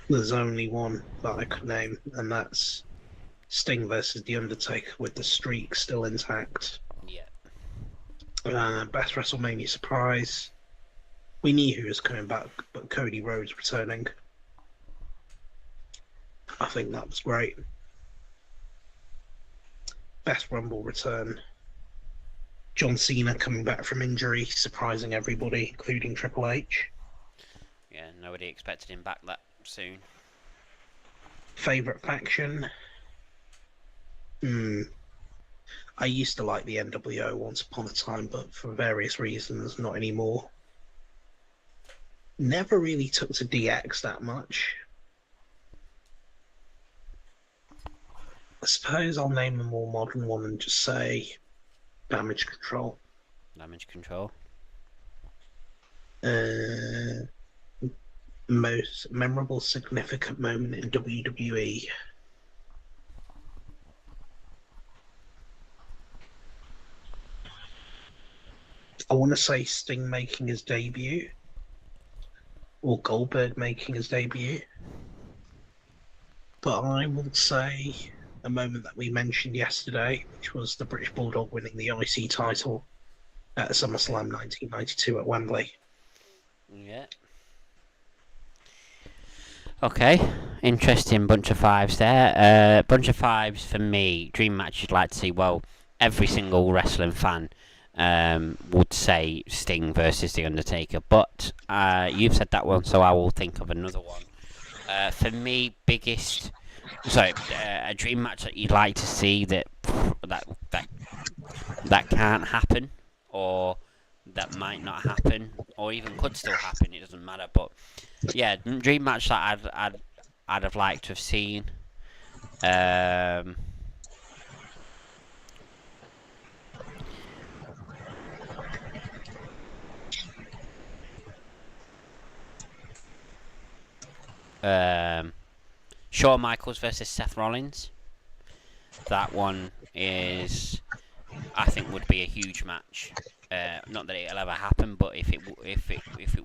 There's only one that I could name, and that's Sting versus The Undertaker with the streak still intact. Yeah. Best WrestleMania surprise. We knew who was coming back, but Cody Rhodes returning. I think that was great. Best Rumble return. John Cena coming back from injury, surprising everybody, including Triple H. Yeah, nobody expected him back that soon. Favorite faction? I used to like the NWO once upon a time, but for various reasons, not anymore. Never really took to DX that much. I suppose I'll name the more modern one and just say Damage Control. Damage Control. Most memorable, significant moment in WWE. I want to say Sting making his debut or Goldberg making his debut, but I will say a moment that we mentioned yesterday, which was the British Bulldog winning the IC title at SummerSlam 1992 at Wembley. Yeah. Okay, interesting bunch of fives there. Bunch of fives for me. Dream match you'd like to see. Well, every single wrestling fan would say Sting versus The Undertaker, but you've said that one, so I will think of another one. For me, biggest. Sorry, a dream match that you'd like to see that that that can't happen, or that might not happen, or even could still happen. It doesn't matter, but yeah, dream match that I'd have liked to have seen. Um, um, Shawn Michaels versus Seth Rollins. That one is, I think, would be a huge match. Not that it'll ever happen, but if it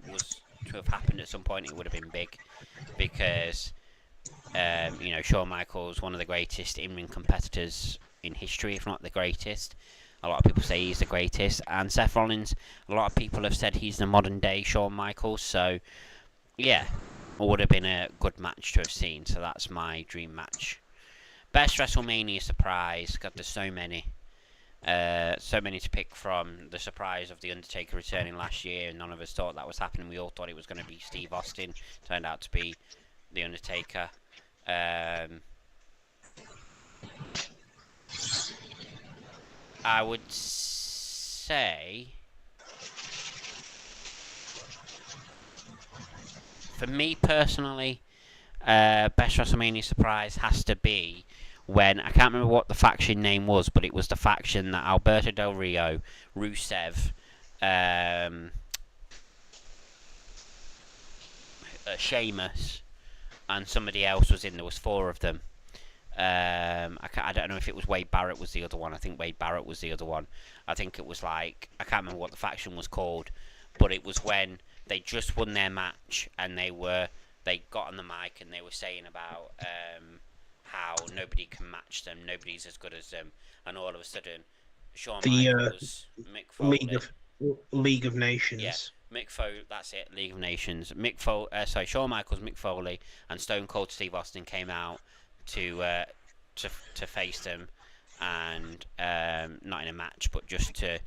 was to have happened at some point, it would have been big because Shawn Michaels, one of the greatest in-ring competitors in history, if not the greatest. A lot of people say he's the greatest, and Seth Rollins. A lot of people have said he's the modern-day Shawn Michaels. So, yeah, it would have been a good match to have seen. So that's my dream match. Best WrestleMania surprise. God, there's so many. So many to pick from. The surprise of The Undertaker returning last year, and none of us thought that was happening. We all thought it was going to be Steve Austin. Turned out to be The Undertaker. I would say, for me personally, best WrestleMania surprise has to be when, I can't remember what the faction name was, but it was the faction that Alberto Del Rio, Rusev, Sheamus, and somebody else was in. There was four of them. I don't know if it was Wade Barrett was the other one. I think Wade Barrett was the other one. I think it was like, I can't remember what the faction was called, but it was when they just won their match and they got on the mic and they were saying about how nobody can match them, nobody's as good as them, and all of a sudden, Shawn Michaels, Mick Foley, League of yeah, Nations. Mick Foley, that's it, League of Nations. Shawn Michaels, Mick Foley, and Stone Cold Steve Austin came out to face them, and not in a match, but just to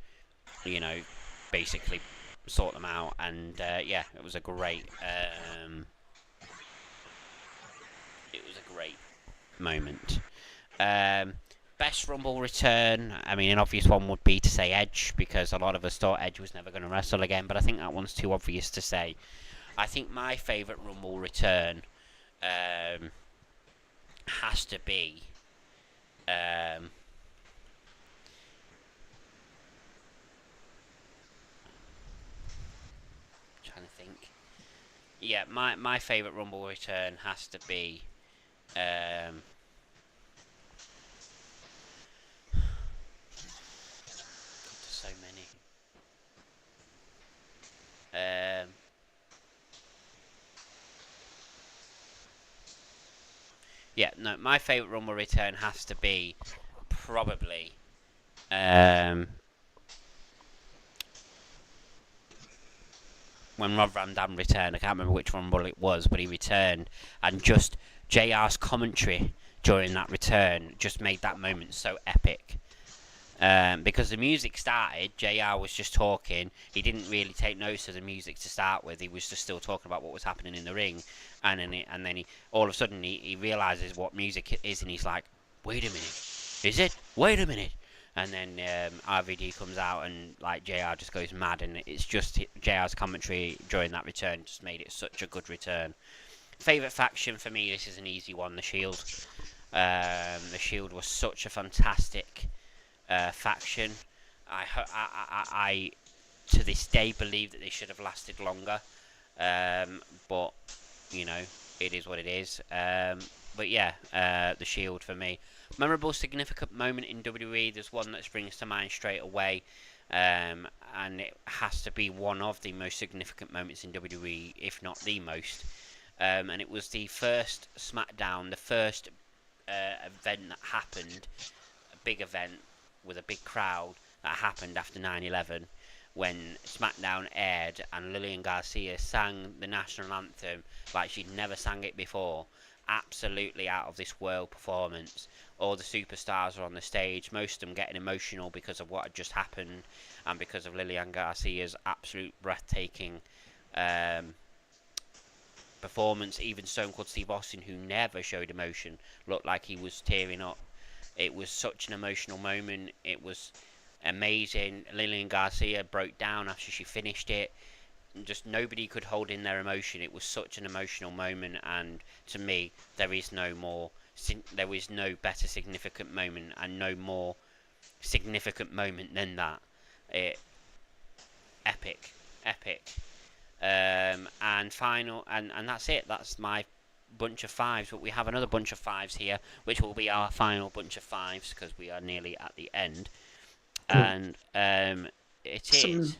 basically sort them out. And yeah, it was a great moment. Best Rumble return. I mean, an obvious one would be to say Edge, because a lot of us thought Edge was never going to wrestle again, but I think that one's too obvious to say. I think my favourite Rumble return has to be trying to think. Yeah, my favourite Rumble return has to be so many. Yeah, no, my favourite Rumble return has to be probably when Rob Van Dam returned. I can't remember which Rumble it was, but he returned, and just JR's commentary during that return just made that moment so epic. Because the music started, JR was just talking. He didn't really take notice of the music to start with. He was just still talking about what was happening in the ring, and then he all of a sudden he realizes what music it is, and he's like, "Wait a minute, is it? Wait a minute!" And then RVD comes out, and like JR just goes mad, and it's just JR's commentary during that return just made it such a good return. Favorite faction for me, this is an easy one: the Shield. The Shield was such a fantastic faction. I to this day believe that they should have lasted longer, but it is what it is. But yeah, the Shield for me. Memorable, significant moment in WWE. There's one that springs to mind straight away, and it has to be one of the most significant moments in WWE, if not the most. And it was the first SmackDown, the first event that happened, a big event with a big crowd that happened after 9/11, when SmackDown aired and Lillian Garcia sang the national anthem like she'd never sang it before. Absolutely out of this world performance. All the superstars are on the stage, most of them getting emotional because of what had just happened and because of Lillian Garcia's absolute breathtaking performance. Even Stone Cold Steve Austin, who never showed emotion, looked like he was tearing up. It was such an emotional moment. It was amazing. Lillian Garcia broke down after she finished it. Just nobody could hold in their emotion. It was such an emotional moment, and to me, there is no more. There is no better significant moment, and no more significant moment than that. It epic, epic. And final, and that's it. That's my bunch of fives. But we have another bunch of fives here, which will be our final bunch of fives because we are nearly at the end. And it is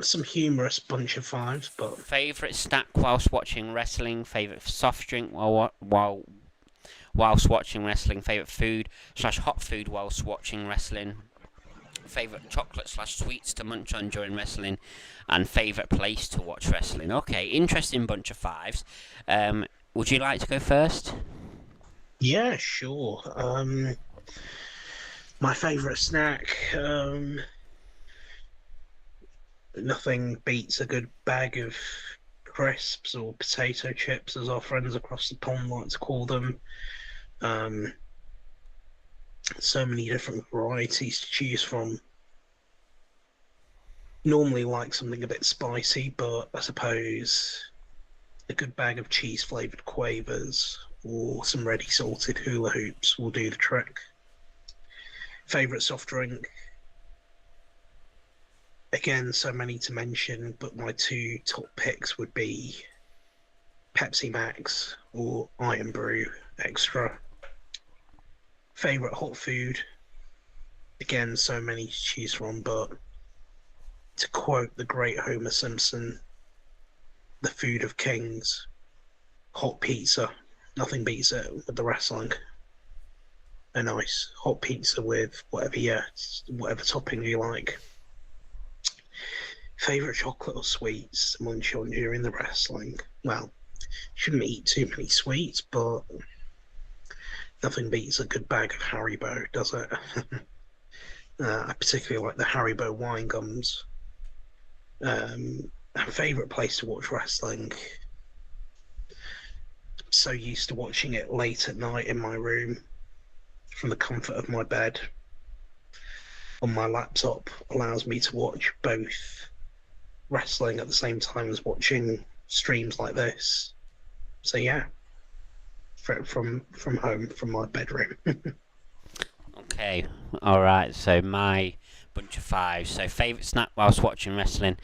Some humorous bunch of fives, but favorite snack whilst watching wrestling. Favorite soft drink whilst watching wrestling. Favorite food slash hot food whilst watching wrestling. Favorite chocolate slash sweets to munch on during wrestling, and favorite place to watch wrestling. Okay, interesting bunch of fives. Would you like to go first? yeah, sure. My favorite snack. Nothing beats a good bag of crisps or potato chips, as our friends across the pond like to call them. Um, so many different varieties to choose from. Normally like something a bit spicy, but I suppose a good bag of cheese flavored quavers or some ready salted hula hoops will do the trick. Favorite soft drink? Again, so many to mention, but my two top picks would be Pepsi Max or Iron Brew Extra. Favorite hot food? Again, so many to choose from, but to quote the great Homer Simpson, the food of kings, hot pizza. Nothing beats it with the wrestling. A nice hot pizza with whatever, yeah, whatever topping you like. Favorite chocolate or sweets to munch on during the wrestling? Well, shouldn't eat too many sweets, but nothing beats a good bag of Haribo, does it? I particularly like the Haribo wine gums. Favorite place to watch wrestling? So used to watching it late at night in my room from the comfort of my bed on my laptop allows me to watch both wrestling at the same time as watching streams like this. So yeah, from home, from my bedroom. Okay, all right. So my bunch of fives. So favorite snack whilst watching wrestling.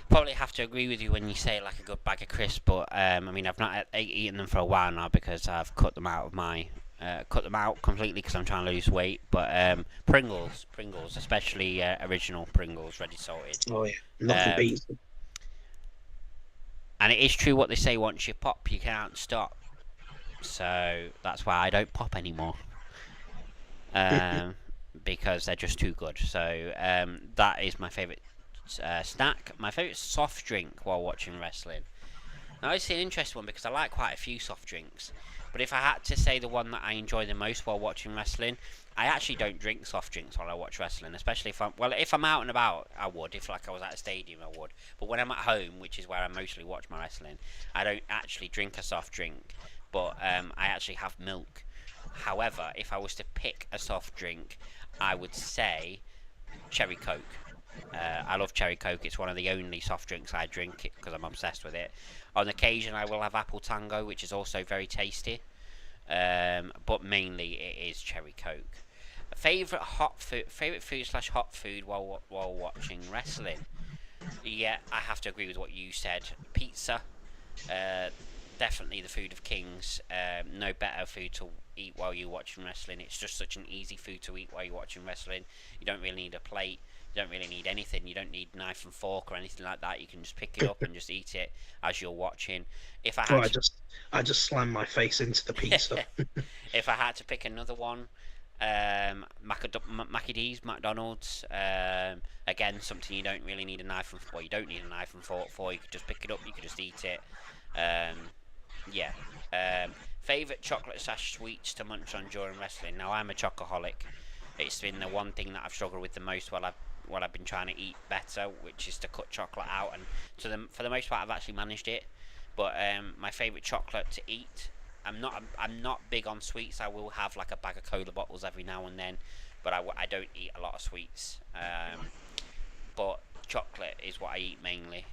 Probably have to agree with you when you say like a good bag of crisps, but I mean I've not eaten them for a while now because I've cut them out of my cut them out completely because I'm trying to lose weight. But Pringles, especially original Pringles, ready salted. Oh yeah, nothing Um, beats it. and it is true what they say: once you pop, you can't stop. So that's why I don't pop anymore. Um, because they're just too good. So that is my favourite snack. My favourite soft drink while watching wrestling. Now, it's an interesting one because I like quite a few soft drinks. But if I had to say the one that I enjoy the most while watching wrestling, I actually don't drink soft drinks while I watch wrestling. Especially if I'm out and about, I would. If like I was at a stadium, I would. But when I'm at home, which is where I mostly watch my wrestling, I don't actually drink a soft drink. But I actually have milk. However, if I was to pick a soft drink, I would say cherry coke. I love cherry coke. It's one of the only soft drinks I drink because I'm obsessed with it. On occasion, I will have apple tango, which is also very tasty. But mainly it is cherry coke. Favorite food slash hot food while watching wrestling. Yeah, I have to agree with what you said. Pizza. Uh, definitely the food of kings. No better food to eat while you're watching wrestling. It's just such an easy food to eat while you're watching wrestling. You don't really need a plate. You don't really need anything. You don't need knife and fork or anything like that. You can just pick it up and just eat it as you're watching. If I Well, had I just slammed my face into the pizza. if I had to pick another one, Mackie D's, McDonald's. Again, something you don't really need a knife and you don't need a knife and fork for. You could just pick it up. You could just eat it. Um, yeah. Favorite chocolate slash sweets to munch on during wrestling. Now I'm a chocoholic. It's been the one thing that I've struggled with the most while I've been trying to eat better, which is to cut chocolate out. And for the most part, I've actually managed it. But my favourite chocolate to eat. I'm not big on sweets. I will have like a bag of cola bottles every now and then, but I don't eat a lot of sweets. But chocolate is what I eat mainly.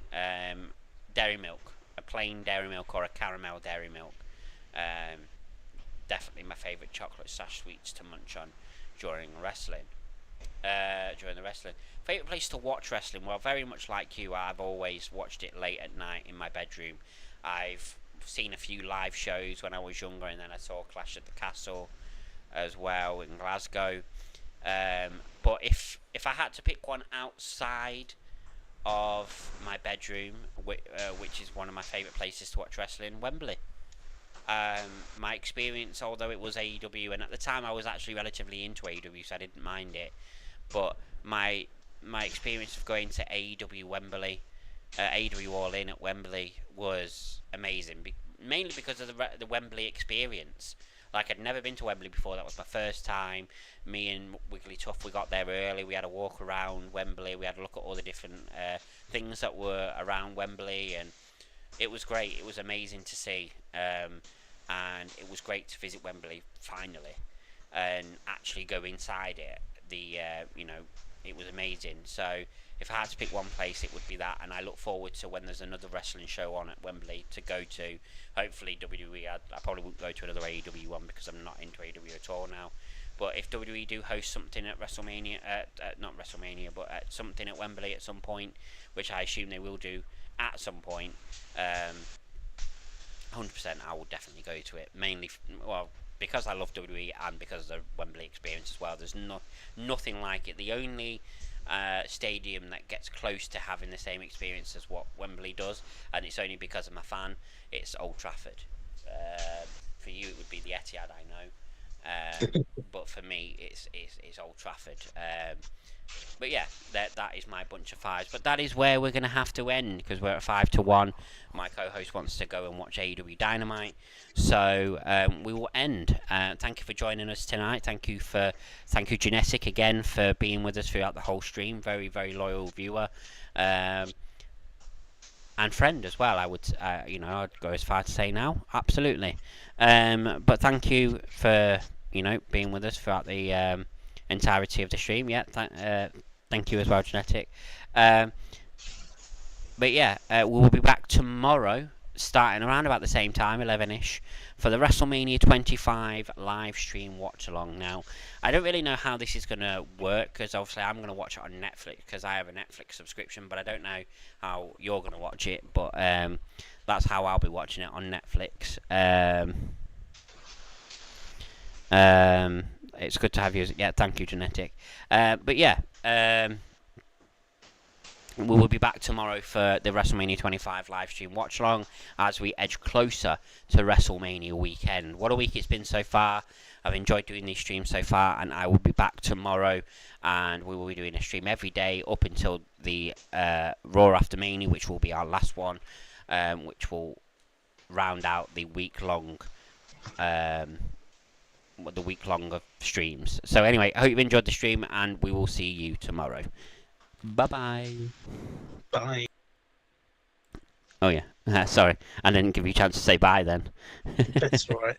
Dairy milk, a plain dairy milk or a caramel dairy milk. Um, Definitely my favourite chocolate slash sweets to munch on during wrestling. During the wrestling. Favourite place to watch wrestling? Well, very much like you, I've always watched it late at night in my bedroom. I've seen a few live shows when I was younger, and then I saw Clash at the Castle as well in Glasgow. But if I had to pick one outside of my bedroom, which is one of my favourite places to watch wrestling, Wembley. My experience, although it was AEW, and at the time I was actually relatively into AEW, so I didn't mind it. But my experience of going to AEW Wembley, AEW All In at Wembley was amazing. Mainly because of the Wembley experience. Like I'd never been to Wembley before. That was my first time. Me and Wigglytuff, we got there early. We had a walk around Wembley. We had a look at all the different things that were around Wembley, and it was great. It was amazing to see, and it was great to visit Wembley finally, and actually go inside it. It was amazing. So if I had to pick one place, it would be that. And I look forward to when there's another wrestling show on at Wembley to go to. Hopefully WWE. I probably won't go to another AEW one because I'm not into AEW at all now. But if WWE do host something at WrestleMania, not WrestleMania, but at something at Wembley at some point, which I assume they will do at some point, 100% I will definitely go to it. Mainly, because I love WWE and because of the Wembley experience as well. There's nothing like it. The only stadium that gets close to having the same experience as what Wembley does, and it's only because I'm a fan, it's Old Trafford. For you, it would be the Etihad, I know. But for me, it's Old Trafford. But yeah, that is my bunch of fives. But that is where we're going to have to end because we're at 5-1. My co-host wants to go and watch AEW Dynamite, so we will end. Thank you for joining us tonight. Thank you Genetic again for being with us throughout the whole stream. Very very loyal viewer. And friend as well. I'd go as far to say now, absolutely. But thank you for being with us throughout the entirety of the stream. Yeah, thank you as well, Genetic. But yeah, we will be back tomorrow, starting around about the same time, 11ish, for the WrestleMania 25 live stream watch along. Now, I don't really know how this is going to work because obviously I'm going to watch it on Netflix because I have a Netflix subscription, but I don't know how you're going to watch it. But that's how I'll be watching it on Netflix. It's good to have you. Yeah, thank you, Genetic. But yeah. We will be back tomorrow for the WrestleMania 25 live stream watch along as we edge closer to WrestleMania weekend. What a week it's been so far. I've enjoyed doing these streams so far, and I will be back tomorrow, and we will be doing a stream every day up until the Raw After Mania, which will be our last one, which will round out the week-long of streams. So anyway, I hope you've enjoyed the stream, and we will see you tomorrow. Bye-bye. Bye. Oh, yeah. Sorry. I didn't give you a chance to say bye then. That's all right.